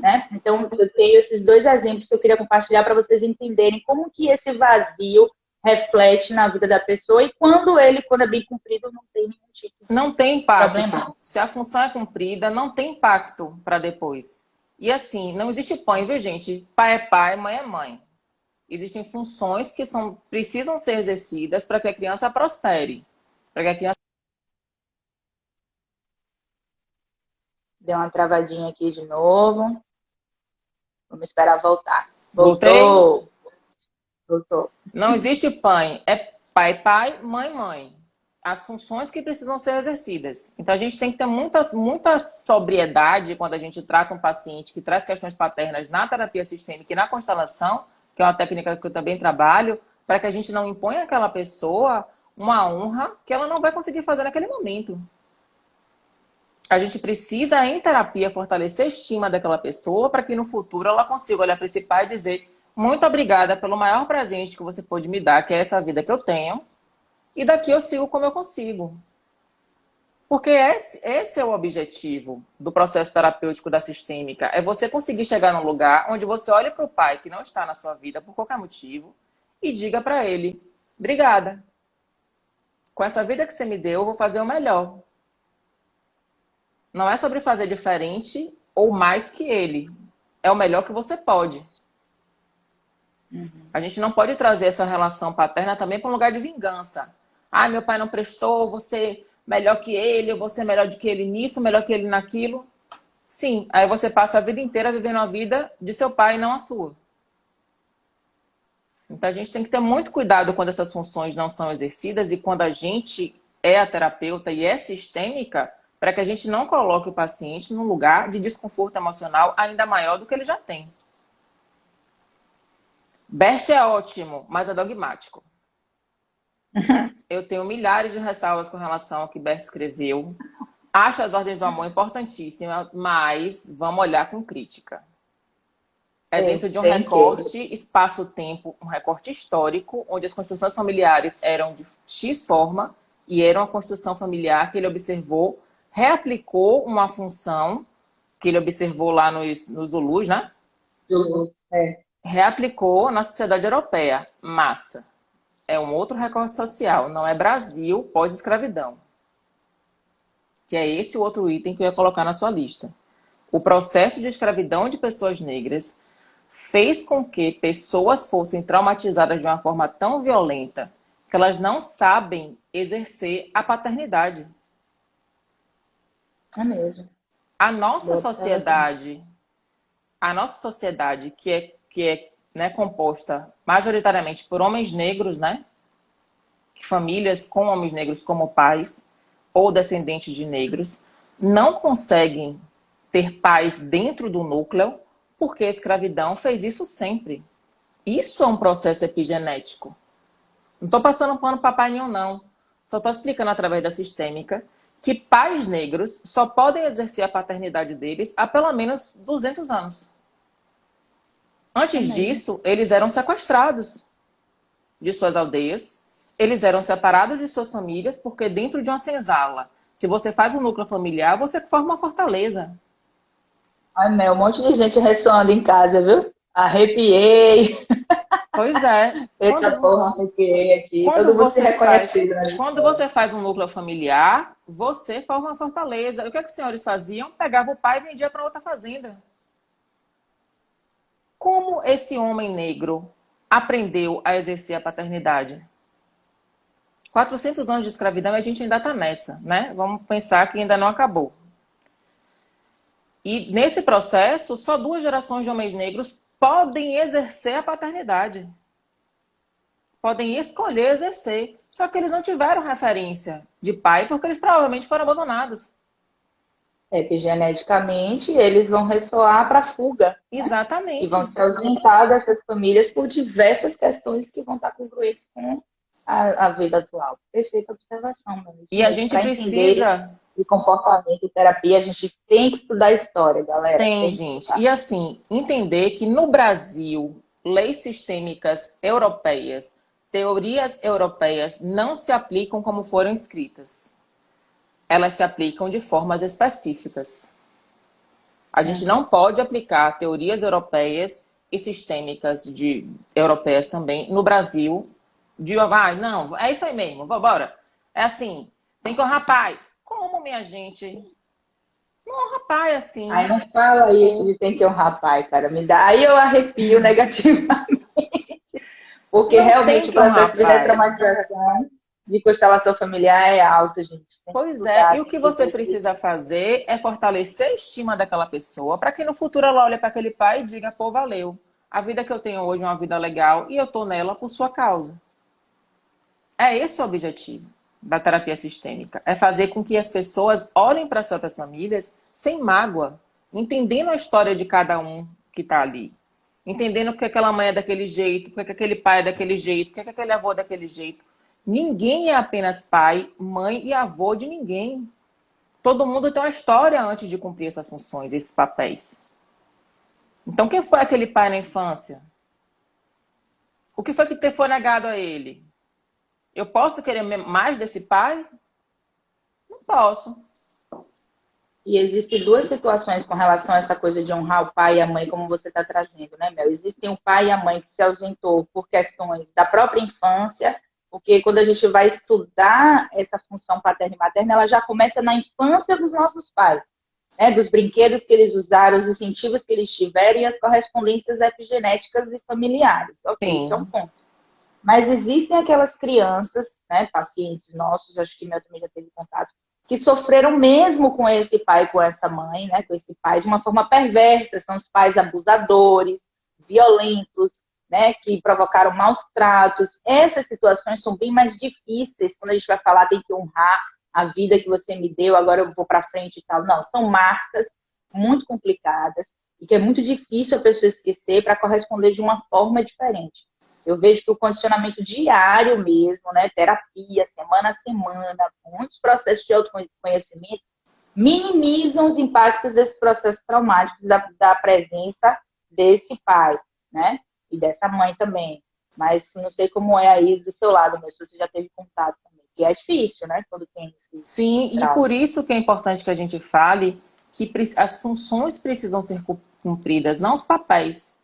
Né? Então, eu tenho esses dois exemplos que eu queria compartilhar para vocês entenderem como que esse vazio reflete na vida da pessoa e quando é bem cumprido, não tem nenhum tipo de não tem impacto. problema. Se a função é cumprida, não tem impacto para depois. E assim, não existe pai, viu, gente? Pai é pai, mãe é mãe. Existem funções que precisam ser exercidas para que a criança prospere. Para que a criança... Deu uma travadinha aqui de novo. Vamos esperar voltar. Voltei? Voltou. Não existe pai. É pai, mãe. As funções que precisam ser exercidas. Então, a gente tem que ter muita sobriedade quando a gente trata um paciente que traz questões paternas na terapia sistêmica e na constelação, que é uma técnica que eu também trabalho, para que a gente não imponha àquela pessoa uma honra que ela não vai conseguir fazer naquele momento. A gente precisa, em terapia, fortalecer a estima daquela pessoa para que no futuro ela consiga olhar para esse pai e dizer: muito obrigada pelo maior presente que você pôde me dar, que é essa vida que eu tenho, e daqui eu sigo como eu consigo. Porque esse é o objetivo do processo terapêutico da sistêmica. É você conseguir chegar num lugar onde você olha para o pai que não está na sua vida por qualquer motivo e diga para ele: obrigada. Com essa vida que você me deu, eu vou fazer o melhor. Não é sobre fazer diferente ou mais que ele. É o melhor que você pode. A gente não pode trazer essa relação paterna também para um lugar de vingança. Ah, meu pai não prestou, você melhor que ele, eu vou ser melhor do que ele nisso, melhor que ele naquilo. Sim, aí você passa a vida inteira vivendo a vida de seu pai e não a sua. Então a gente tem que ter muito cuidado quando essas funções não são exercidas e quando a gente é a terapeuta e é sistêmica, para que a gente não coloque o paciente num lugar de desconforto emocional ainda maior do que ele já tem. Bert é ótimo, mas é dogmático. Eu tenho milhares de ressalvas com relação ao que Bert escreveu. Acho as ordens do amor importantíssimas, mas vamos olhar com crítica. É dentro de um recorte, espaço-tempo, um recorte histórico, onde as construções familiares eram de X forma e era uma construção familiar que ele observou, reaplicou uma função que ele observou lá nos Zulus, né? Reaplicou na sociedade europeia. Massa. É um outro recorte social. Não é Brasil pós-escravidão. Que é esse o outro item que eu ia colocar na sua lista. O processo de escravidão de pessoas negras fez com que pessoas fossem traumatizadas de uma forma tão violenta que elas não sabem exercer a paternidade. É mesmo. A nossa sociedade, que é né, composta majoritariamente por homens negros, né? famílias com homens negros como pais ou descendentes de negros não conseguem ter pais dentro do núcleo porque a escravidão fez isso sempre. Isso é um processo epigenético. Não estou passando pano para pai nenhum, não. Só estou explicando através da sistêmica que pais negros só podem exercer a paternidade deles há pelo menos 200 anos. Antes disso, eles eram sequestrados de suas aldeias, eles eram separados de suas famílias, porque dentro de uma senzala, se você faz um núcleo familiar, você forma uma fortaleza. Ai, Mel, um monte de gente ressoando em casa, viu? Arrepiei. Pois é. Eita porra, arrepiei aqui. Todo mundo se reconhecido, né? Quando você faz um núcleo familiar, você forma uma fortaleza. O que é que os senhores faziam? Pegavam o pai e vendia para outra fazenda. Como esse homem negro aprendeu a exercer a paternidade? 400 anos de escravidão e a gente ainda está nessa, né? Vamos pensar que ainda não acabou. E nesse processo, só 2 gerações de homens negros podem exercer a paternidade. Podem escolher exercer. Só que eles não tiveram referência de pai porque eles provavelmente foram abandonados. Epigeneticamente, eles vão ressoar para fuga. Exatamente. E vão se ausentar dessas famílias por diversas questões que vão estar congruentes com a vida atual. Perfeita observação, Mel. E a gente precisa... de comportamento e terapia, a gente tem que estudar a história, galera. Tem, gente. E assim, entender que no Brasil, leis sistêmicas europeias, teorias europeias não se aplicam como foram escritas. Elas se aplicam de formas específicas. A gente não pode aplicar teorias europeias e sistêmicas europeias também no Brasil. Não, é isso aí mesmo, bora. É assim, tem que honrar pai. Como, minha gente? Não honra pai assim. Ai, não fala isso de tem que honrar pai, cara. Me dá. Aí eu arrepio negativamente. Porque não realmente o processo de retraumatização, de constelação familiar é alto, gente. Pois é, e o que você precisa fazer é fortalecer a estima daquela pessoa para que no futuro ela olhe para aquele pai e diga, pô, valeu. A vida que eu tenho hoje é uma vida legal e eu tô nela por sua causa. É esse o objetivo da terapia sistêmica. É fazer com que as pessoas olhem para as suas famílias sem mágoa, entendendo a história de cada um que está ali. Entendendo porque aquela mãe é daquele jeito, porque aquele pai é daquele jeito, porque aquele avô é daquele jeito. Ninguém é apenas pai, mãe e avô de ninguém. Todo mundo tem uma história antes de cumprir essas funções, esses papéis. Então, quem foi aquele pai na infância? O que foi que foi negado a ele? Eu posso querer mais desse pai? Não posso. E existem 2 situações com relação a essa coisa de honrar o pai e a mãe, como você está trazendo, né, Mel? Existem o pai e a mãe que se ausentou por questões da própria infância, porque quando a gente vai estudar essa função paterna e materna, ela já começa na infância dos nossos pais, né? Dos brinquedos que eles usaram, os incentivos que eles tiveram e as correspondências epigenéticas e familiares. Ok, isso é um ponto. Mas existem aquelas crianças, né, pacientes nossos, acho que meu também já teve contato, que sofreram mesmo com esse pai, com essa mãe, né, com esse pai, de uma forma perversa. São os pais abusadores, violentos, né, que provocaram maus tratos. Essas situações são bem mais difíceis quando a gente vai falar, tem que honrar a vida que você me deu, agora eu vou para frente e tal. Não, são marcas muito complicadas e que é muito difícil a pessoa esquecer para corresponder de uma forma diferente. Eu vejo que o condicionamento diário mesmo, né, terapia, semana a semana, muitos processos de autoconhecimento, minimizam os impactos desses processos traumáticos da presença desse pai, né, e dessa mãe também. Mas não sei como é aí do seu lado, mas você já teve contato também, que é difícil, né, quando tem esse Sim, trauma. E por isso que é importante que a gente fale que as funções precisam ser cumpridas, não os papéis.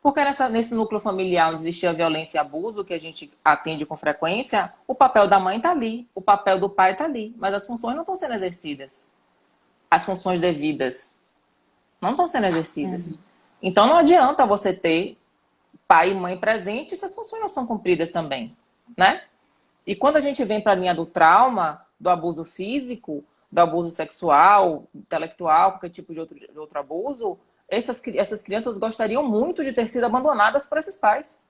Porque nesse núcleo familiar onde existia violência e abuso, que a gente atende com frequência, o papel da mãe está ali, o papel do pai está ali, mas as funções não estão sendo exercidas. As funções devidas não estão sendo exercidas. Então não adianta você ter pai e mãe presentes se as funções não são cumpridas também, né? E quando a gente vem para a linha do trauma, do abuso físico, do abuso sexual, intelectual, qualquer tipo de outro abuso, essas crianças gostariam muito de ter sido abandonadas por esses pais.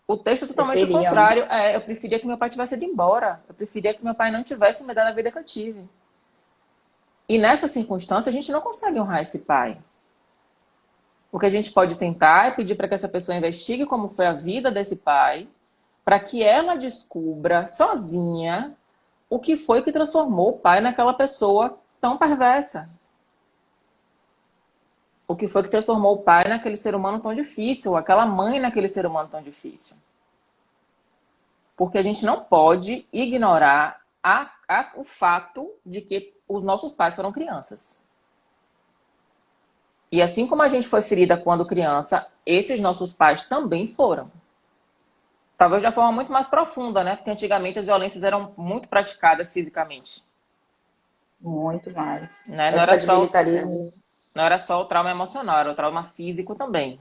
O texto é totalmente o Preferiam, né? contrário. Eu preferia que meu pai tivesse ido embora. Eu preferia que meu pai não tivesse me dado a vida que eu tive. E nessa circunstância, a gente não consegue honrar esse pai. O que a gente pode tentar é pedir para que essa pessoa investigue como foi a vida desse pai, para que ela descubra sozinha o que foi que transformou o pai naquela pessoa tão perversa. O que foi que transformou o pai naquele ser humano tão difícil, ou aquela mãe naquele ser humano tão difícil. Porque a gente não pode ignorar o fato de que os nossos pais foram crianças. E assim como a gente foi ferida quando criança, esses nossos pais também foram. Talvez de uma forma muito mais profunda, né? Porque antigamente as violências eram muito praticadas fisicamente. Muito mais. Né? Época de militarismo. Não era só o trauma emocional, era o trauma físico também.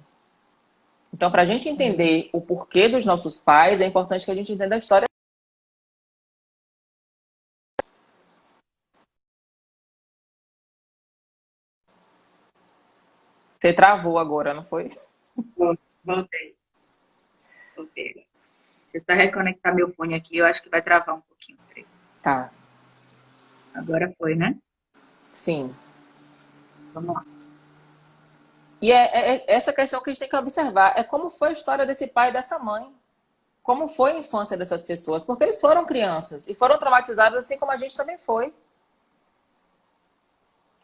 Então, para a gente entender o porquê dos nossos pais, é importante que a gente entenda a história. Você travou agora, não foi? Voltei. Voltei. Deixa eu só reconectar meu fone aqui, eu acho que vai travar um pouquinho. Tá. Agora foi, né? Sim. Vamos lá. E é essa questão que a gente tem que observar. É como foi a história desse pai e dessa mãe. Como foi a infância dessas pessoas. Porque eles foram crianças e foram traumatizados assim como a gente também foi.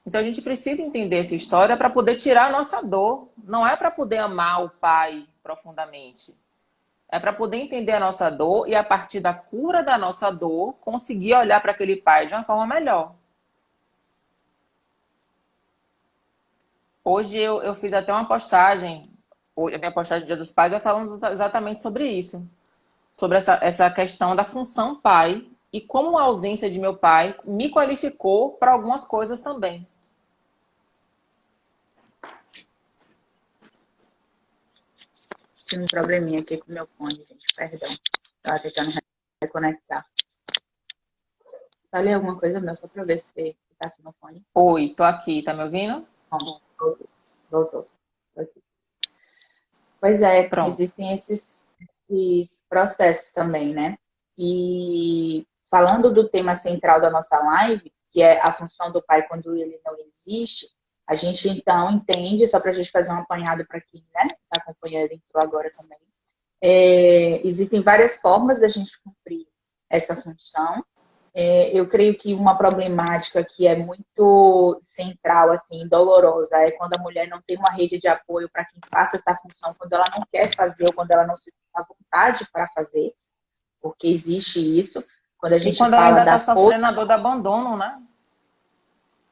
Então a gente precisa entender essa história para poder tirar a nossa dor. Não é para poder amar o pai profundamente. É para poder entender a nossa dor e, a partir da cura da nossa dor, conseguir olhar para aquele pai de uma forma melhor. Hoje eu fiz até uma postagem, a minha postagem do Dia dos Pais, é falando exatamente sobre isso. Sobre essa questão da função pai e como a ausência de meu pai me qualificou para algumas coisas também. Tive um probleminha aqui com o meu fone, gente. Perdão. Estava tentando reconectar. Falei alguma coisa meu, só para ver se tá aqui no fone. Oi, tô aqui, tá me ouvindo? Voltou. Aqui. Pois é, Pronto. existem esses processos também, né? E falando do tema central da nossa live, que é a função do pai quando ele não existe, a gente então entende, só para a gente fazer um apanhado para quem está acompanhando entrou agora também, existem várias formas da gente cumprir essa função. Eu creio que uma problemática que é muito central, assim, dolorosa, é quando a mulher não tem uma rede de apoio para quem faça essa função, quando ela não quer fazer ou quando ela não se sente à vontade para fazer, porque existe isso. Quando a E gente quando ela fala ainda está da força... sofrendo a dor do abandono, né?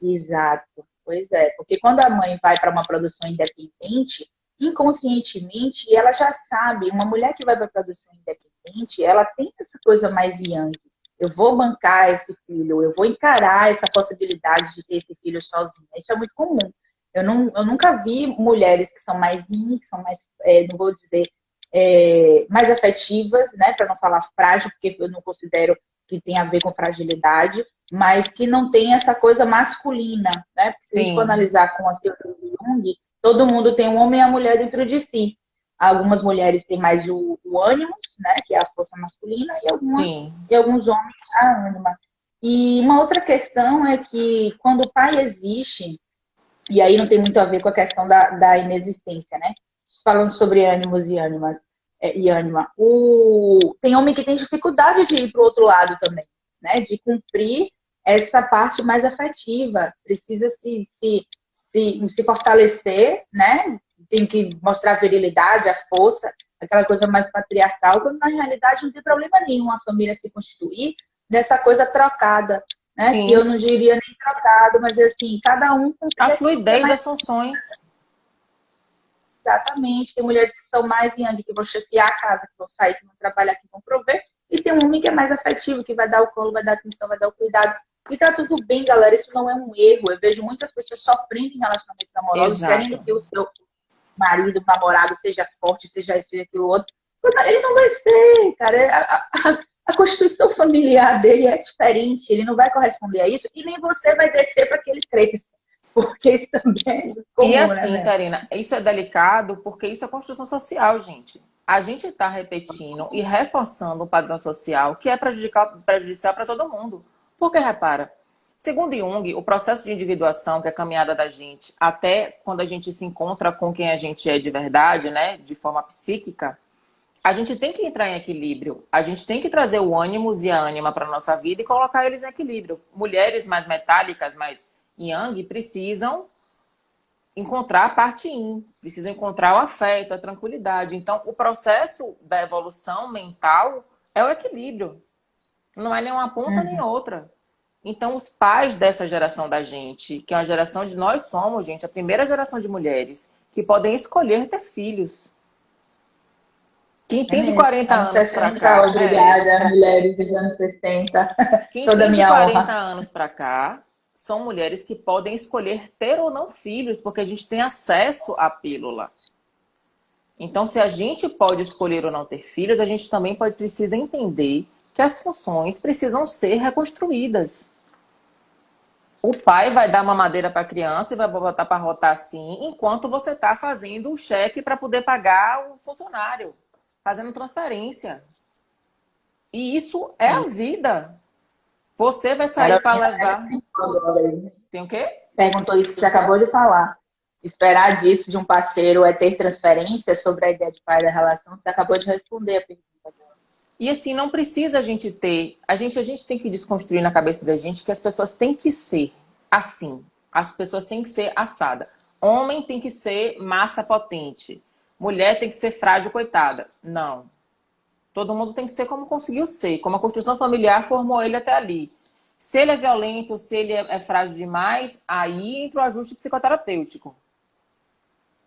Exato, pois é, porque quando a mãe vai para uma produção independente, inconscientemente, ela já sabe, uma mulher que vai para a produção independente, ela tem essa coisa mais yang. Eu vou bancar esse filho, eu vou encarar essa possibilidade de ter esse filho sozinha. Isso é muito comum. Eu nunca vi mulheres que são mais yin, que são mais, não vou dizer, mais afetivas, né, para não falar frágil, porque eu não considero que tem a ver com fragilidade, mas que não tem essa coisa masculina, né? Porque se a gente for analisar com as teorias de Jung, todo mundo tem um homem e a mulher dentro de si. Algumas mulheres têm mais o ânimos, né? Que é a força masculina, e alguns homens a ânima. E uma outra questão é que quando o pai existe, e aí não tem muito a ver com a questão da inexistência, né? Falando sobre ânimos e ânimas, e ânima. Tem homem que tem dificuldade de ir para o outro lado também, né? De cumprir essa parte mais afetiva. Precisa se fortalecer, né? Tem que mostrar a virilidade, a força, aquela coisa mais patriarcal, quando na realidade não tem problema nenhum a família se constituir dessa coisa trocada, né? Sim. Que eu não diria nem trocado, mas assim, cada um cumprir a fluidez das funções. Exatamente. Tem mulheres que são mais yang, que vão chefiar a casa, que vão sair, que vão trabalhar, que vão prover. E tem um homem que é mais afetivo, que vai dar o colo, vai dar atenção, vai dar o cuidado. E tá tudo bem, galera. Isso não é um erro. Eu vejo muitas pessoas sofrendo em relacionamentos amorosos, querendo que o seu marido, namorado, seja forte, seja isso, seja aquilo outro. Ele não vai ser, cara. A constituição familiar dele é diferente. Ele não vai corresponder a isso. E nem você vai descer para que ele cresça. Porque isso também é comum, e assim, né, Tarina, isso é delicado porque isso é construção social, gente. a gente está repetindo e reforçando um padrão social que é prejudicial para todo mundo. Porque, repara, segundo Jung, o processo de individuação, que é a caminhada da gente, até quando a gente se encontra com quem a gente é de verdade, né, de forma psíquica, a gente tem que entrar em equilíbrio. A gente tem que trazer o ânimos e a ânima para a nossa vida e colocar eles em equilíbrio. Mulheres mais metálicas, mais yang, precisam encontrar a parte yin, precisam encontrar o afeto, a tranquilidade. Então, o processo da evolução mental é o equilíbrio. Não é nem uma ponta nem outra. Então, os pais dessa geração da gente, que é uma geração de nós somos, gente, a primeira geração de mulheres que podem escolher ter filhos. Quem tem de 40 Anos anos para 60, cá, obrigada, mulheres dos anos 60. quem Toda a tem de minha 40 honra. anos para cá são mulheres que podem escolher ter ou não filhos, porque a gente tem acesso à pílula. Então, se a gente pode escolher ou não ter filhos, a gente também precisa entender que as funções precisam ser reconstruídas. O pai vai dar uma madeira para a criança e vai botar para rotar assim, enquanto você está fazendo o cheque para poder pagar o funcionário, fazendo transferência. E isso é a vida. Você vai sair para levar. Tem o quê? Perguntou isso que você acabou de falar. Esperar disso de um parceiro é ter transferência sobre a ideia de pai da relação. Você acabou de responder a pergunta dela. E assim, não precisa a gente ter. A gente tem que desconstruir na cabeça da gente que as pessoas têm que ser assim. As pessoas têm que ser assada. Homem tem que ser massa potente. Mulher tem que ser frágil, coitada. Não. Todo mundo tem que ser como conseguiu ser. Como a construção familiar formou ele até ali. Se ele é violento, se ele é frágil demais, aí entra o ajuste psicoterapêutico.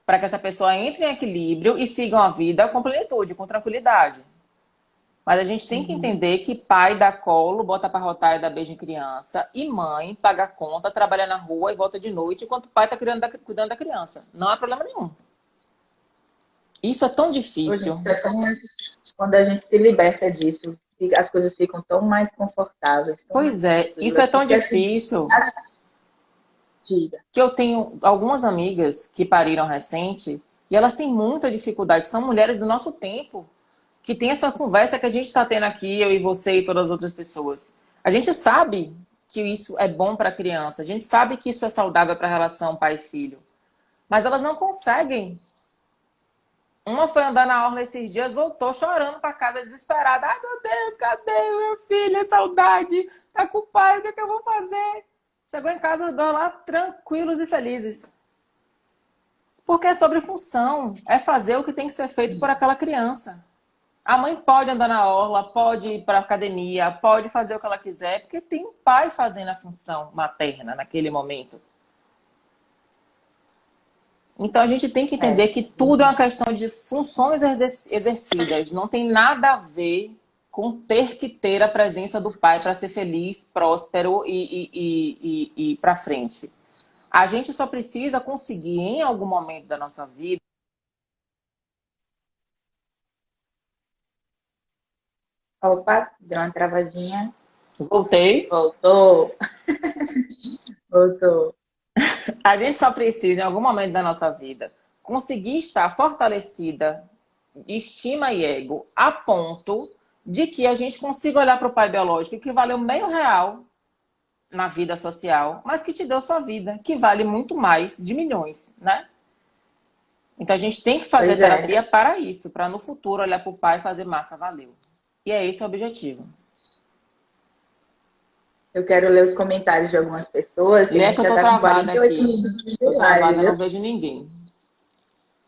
Para que essa pessoa entre em equilíbrio e siga a vida com plenitude, com tranquilidade. Mas a gente tem que entender que pai dá colo, bota para rotar e dá beijo em criança, e mãe paga a conta, trabalha na rua e volta de noite, enquanto o pai está cuidando da criança. Não há problema nenhum. Isso é tão difícil. Quando a gente se liberta disso, as coisas ficam tão mais confortáveis. Pois é, isso é tão difícil que eu tenho algumas amigas que pariram recente e elas têm muita dificuldade. São mulheres do nosso tempo que tem essa conversa que a gente está tendo aqui, eu e você e todas as outras pessoas. A gente sabe que isso é bom para a criança, a gente sabe que isso é saudável para a relação pai e filho, mas elas não conseguem. Uma foi andar na orla esses dias, voltou chorando para casa, desesperada. Ai, meu Deus, cadê meu filho? É saudade. Tá com o pai, o que é que eu vou fazer? Chegou em casa, os dois lá tranquilos e felizes. Porque é sobre função. É fazer o que tem que ser feito por aquela criança. A mãe pode andar na orla, pode ir para academia, pode fazer o que ela quiser, porque tem um pai fazendo a função materna naquele momento. Então, a gente tem que entender que tudo é uma questão de funções exercidas. Não tem nada a ver com ter que ter a presença do pai para ser feliz, próspero e para frente. A gente só precisa conseguir, em algum momento da nossa vida... Opa, deu uma travadinha. Voltei. Voltou. Voltou. A gente só precisa, em algum momento da nossa vida, conseguir estar fortalecida, estima e ego, a ponto de que a gente consiga olhar para o pai biológico que valeu R$0,5 na vida social, mas que te deu sua vida, que vale muito mais de milhões, né? Então a gente tem que fazer terapia para isso, para no futuro olhar para o pai e fazer massa, valeu. E é esse o objetivo. Eu quero ler os comentários de algumas pessoas. Lê que eu tô travada aqui. Tô travada, não vejo ninguém.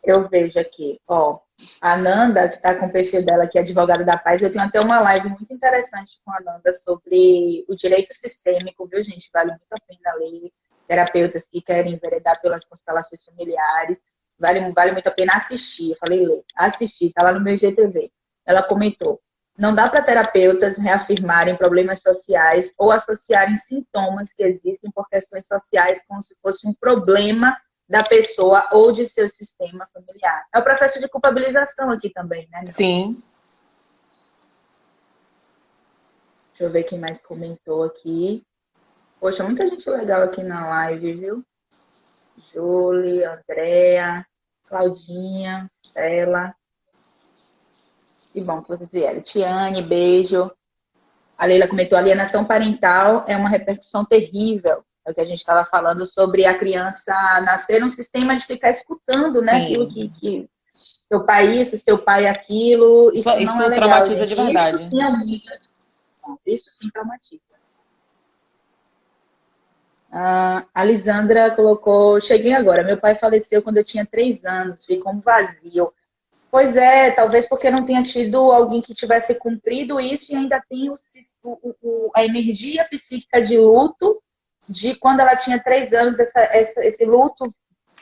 Eu vejo aqui, ó. A Nanda, que está com o perfil dela aqui, advogada da paz, eu tenho até uma live muito interessante com a Nanda sobre o direito sistêmico, viu, gente? Vale muito a pena ler. Terapeutas que querem enveredar pelas constelações familiares. Vale muito a pena assistir. Eu falei ler. Assistir, tá lá no meu IGTV. Ela comentou: não dá para terapeutas reafirmarem problemas sociais ou associarem sintomas que existem por questões sociais como se fosse um problema da pessoa ou de seu sistema familiar. É o processo de culpabilização aqui também, né? Sim. Deixa eu ver quem mais comentou aqui. Poxa, muita gente legal aqui na live, viu? Jolie, Andréa, Claudinha, Stella. Que bom que vocês vieram. Tiane, beijo. A Leila comentou, alienação parental é uma repercussão terrível. É o que a gente estava falando sobre a criança nascer num sistema de ficar escutando, né? Aquilo Sim. que seu pai isso, seu pai aquilo. Isso não é Isso legal, traumatiza de gente. verdade. Isso sim traumatiza. A Lisandra colocou, cheguei agora, meu pai faleceu quando eu tinha 3 anos, ficou um vazio. Pois é, talvez porque não tenha tido alguém que tivesse cumprido isso e ainda tem a energia psíquica de luto de quando ela tinha 3 anos, esse luto,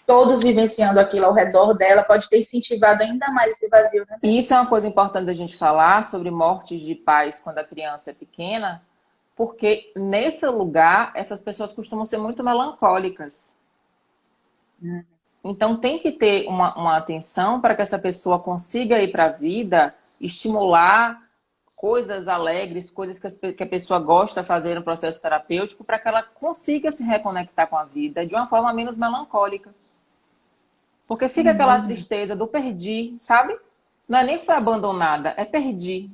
todos vivenciando aquilo ao redor dela, pode ter incentivado ainda mais esse vazio, né? E isso é uma coisa importante da gente falar sobre mortes de pais quando a criança é pequena, porque nesse lugar essas pessoas costumam ser muito melancólicas. Então tem que ter uma atenção para que essa pessoa consiga ir para a vida, estimular coisas alegres, coisas que a pessoa gosta de fazer no processo terapêutico, para que ela consiga se reconectar com a vida de uma forma menos melancólica. Porque fica aquela tristeza do perdi, sabe? Não é nem que foi abandonada, é perdi.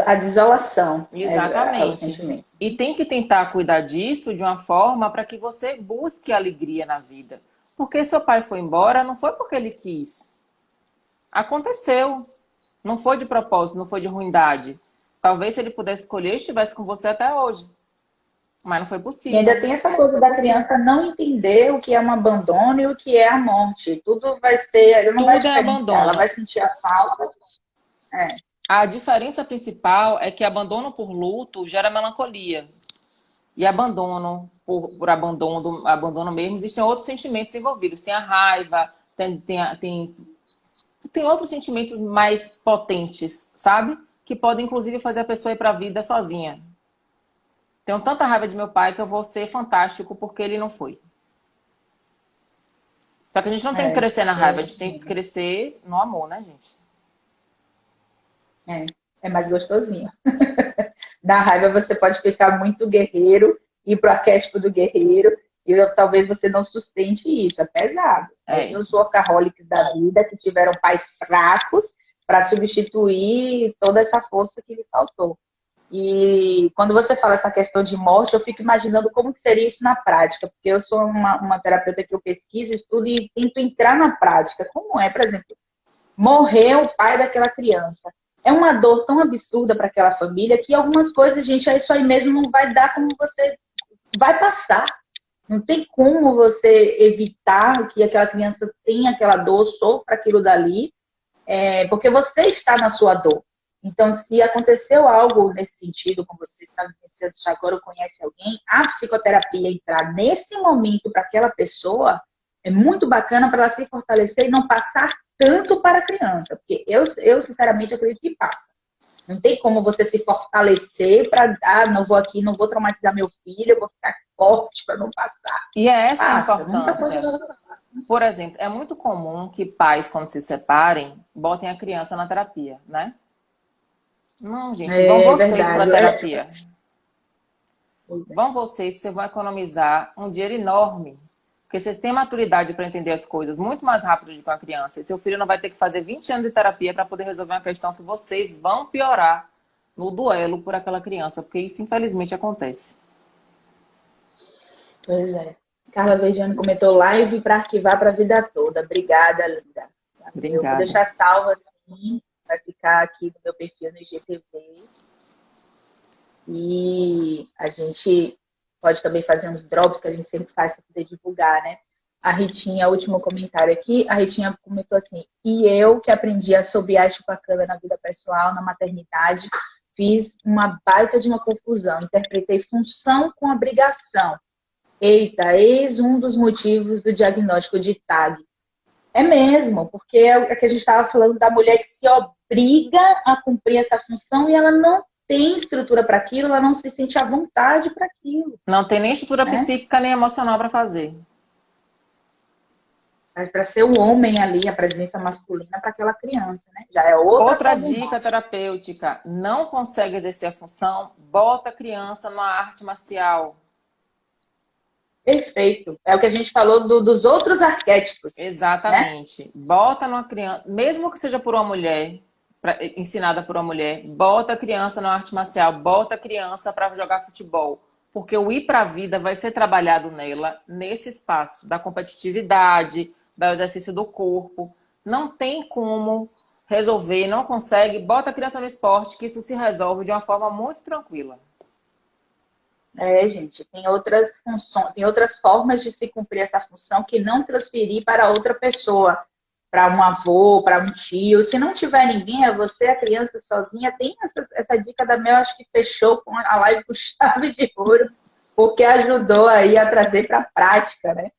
A desolação é o Exatamente. sentimento. E tem que tentar cuidar disso de uma forma para que você busque alegria na vida. Porque seu pai foi embora, não foi porque ele quis. Aconteceu. Não foi de propósito, não foi de ruindade. Talvez se ele pudesse escolher, estivesse com você até hoje. Mas não foi E possível. ainda tem essa coisa da criança não entender o que é um abandono e o que é a morte. Tudo vai ser, ela não vai Tudo é diferenciar, ela abandono. vai sentir a falta. A diferença principal é que abandono por luto gera melancolia. E abandono, por abandono mesmo, existem outros sentimentos envolvidos. Tem a raiva, tem outros sentimentos mais potentes, sabe? Que podem, inclusive, fazer a pessoa ir para a vida sozinha. Tenho tanta raiva de meu pai que eu vou ser fantástico porque ele não foi. Só que a gente não tem que crescer na raiva, a gente tem que crescer no amor, né, gente? É mais gostosinho. Da raiva você pode ficar muito guerreiro, ir pro arquétipo do guerreiro, e talvez você não sustente isso, é pesado. Tem os workaholics da vida que tiveram pais fracos para substituir toda essa força que lhe faltou. E quando você fala essa questão de morte, eu fico imaginando como que seria isso na prática, porque eu sou uma terapeuta que eu pesquiso, estudo e tento entrar na prática. Como é, por exemplo, morrer o pai daquela criança? É uma dor tão absurda para aquela família que algumas coisas, gente, é isso aí mesmo, não vai dar como você vai passar. Não tem como você evitar que aquela criança tenha aquela dor, sofra aquilo dali, porque você está na sua dor. Então, se aconteceu algo nesse sentido, como você está vivenciando agora ou conhece alguém, a psicoterapia entrar nesse momento para aquela pessoa é muito bacana para ela se fortalecer e não passar tanto para a criança. Porque eu sinceramente, acredito que passa. Não tem como você se fortalecer para, não vou aqui, não vou traumatizar meu filho, eu vou ficar forte para não passar. E é essa a Passa, importância. Por exemplo, é muito comum que pais, quando se separem, botem a criança na terapia, né? Não, gente, vão vocês para a terapia. Vão vocês vão economizar um dinheiro enorme. Porque vocês têm maturidade para entender as coisas muito mais rápido do que uma criança. E seu filho não vai ter que fazer 20 anos de terapia para poder resolver uma questão que vocês vão piorar no duelo por aquela criança. Porque isso, infelizmente, acontece. Pois é. Carla Vergiane comentou live para arquivar para a vida toda. Obrigada, linda. Obrigada. Eu vou deixar salvo assim, vai ficar aqui no meu perfil no IGTV. E a gente pode também fazer uns drops que a gente sempre faz para poder divulgar, né? A Ritinha, último comentário aqui, a Ritinha comentou assim: e eu que aprendi a assobiar chupacabra na vida pessoal, na maternidade, fiz uma baita de uma confusão, interpretei função com obrigação. Eita, eis um dos motivos do diagnóstico de TAG. É mesmo, porque é o que a gente estava falando da mulher que se obriga a cumprir essa função e ela não tem estrutura para aquilo, ela não se sente à vontade para aquilo. Não tem nem estrutura psíquica nem emocional para fazer. Para ser o homem ali, a presença masculina para aquela criança, né? Já é outra dica terapêutica: não consegue exercer a função, bota a criança numa arte marcial. Perfeito. É o que a gente falou dos outros arquétipos, né? Exatamente. Bota numa criança, mesmo que seja por uma mulher, ensinada por uma mulher, bota a criança na arte marcial, bota a criança para jogar futebol. Porque o ir para a vida vai ser trabalhado nela, nesse espaço da competitividade, do exercício do corpo. Não tem como resolver, não consegue, bota a criança no esporte, que isso se resolve de uma forma muito tranquila. Gente, tem outras funções, tem outras formas de se cumprir essa função que não transferir para outra pessoa, para um avô, para um tio. Se não tiver ninguém, é você, a criança sozinha. Tem essa dica da Mel, acho que fechou com a live com chave de ouro, porque ajudou aí a trazer para a prática, né?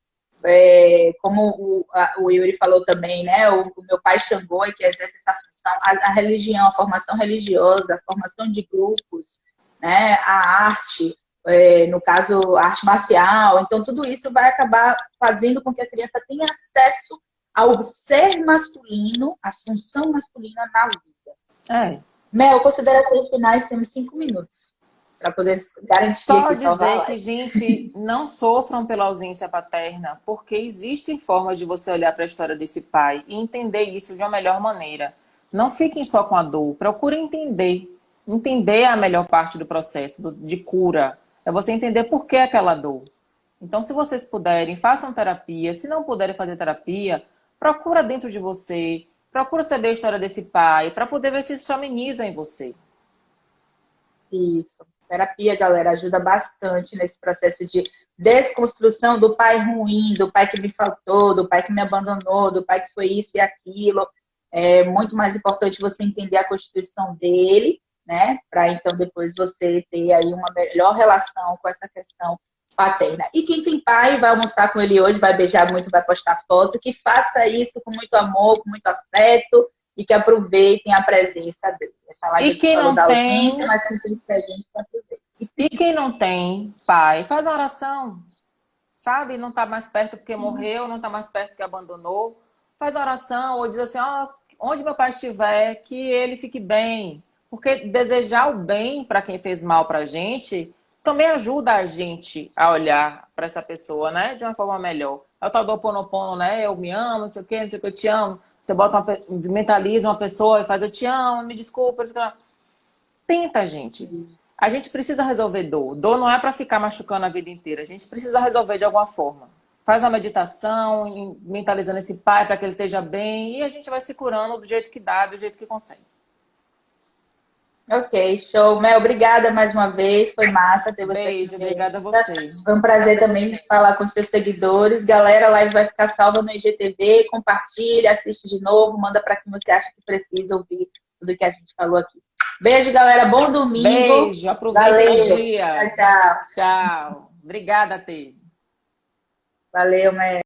Como o Yuri falou também, né? O meu pai Xangô, que exerce essa função, a religião, a formação religiosa, a formação de grupos, né? A arte, no caso, a arte marcial. Então, tudo isso vai acabar fazendo com que a criança tenha acesso ao ser masculino, à função masculina na vida. É. Mel, considerações finais, temos 5 minutos para poder garantir Só aqui, salvar a dizer live. que, gente, não sofram pela ausência paterna, porque existem formas de você olhar para a história desse pai e entender isso de uma melhor maneira. Não fiquem só com a dor, procurem entender. Entender é a melhor parte do processo de cura. É você entender por que aquela dor. Então, se vocês puderem, façam terapia. Se não puderem fazer terapia, procura dentro de você, procura saber a história desse pai, para poder ver se isso ameniza em você. Isso. Terapia, galera, ajuda bastante nesse processo de desconstrução do pai ruim, do pai que me faltou, do pai que me abandonou, do pai que foi isso e aquilo. É muito mais importante você entender a constituição dele, né? Para então depois você ter aí uma melhor relação com essa questão paterna. E quem tem pai vai almoçar com ele hoje, vai beijar muito, vai postar foto, que faça isso com muito amor, com muito afeto, e que aproveitem a presença dele. Essa live E quem falou não da tem, ausência, mas quem tem presente, aproveita. e quem não tem pai, faz uma oração, sabe? Não está mais perto porque morreu, não está mais perto porque abandonou. Faz uma oração ou diz assim, ó, onde meu pai estiver, que ele fique bem. Porque desejar o bem para quem fez mal para a gente também ajuda a gente a olhar para essa pessoa, né? De uma forma melhor. É o tal do Ho oponopono, né? Eu me amo, não sei o quê, não sei o que, eu te amo. Você mentaliza uma pessoa e faz eu te amo, me desculpa. Tenta, gente. A gente precisa resolver dor. Dor não é para ficar machucando a vida inteira. A gente precisa resolver de alguma forma. Faz uma meditação, mentalizando esse pai para que ele esteja bem. E a gente vai se curando do jeito que dá, do jeito que consegue. Ok, show. Mel, obrigada mais uma vez. Foi massa ter você Beijo, aqui. obrigada a você. Foi um prazer também falar com os seus seguidores. Galera, a live vai ficar salva no IGTV. Compartilha, assiste de novo, manda para quem você acha que precisa ouvir tudo que a gente falou aqui. Beijo, galera. Bom domingo. Beijo, aproveita o dia. Tchau, tchau. Tchau. Obrigada, Tê. Valeu, Mel.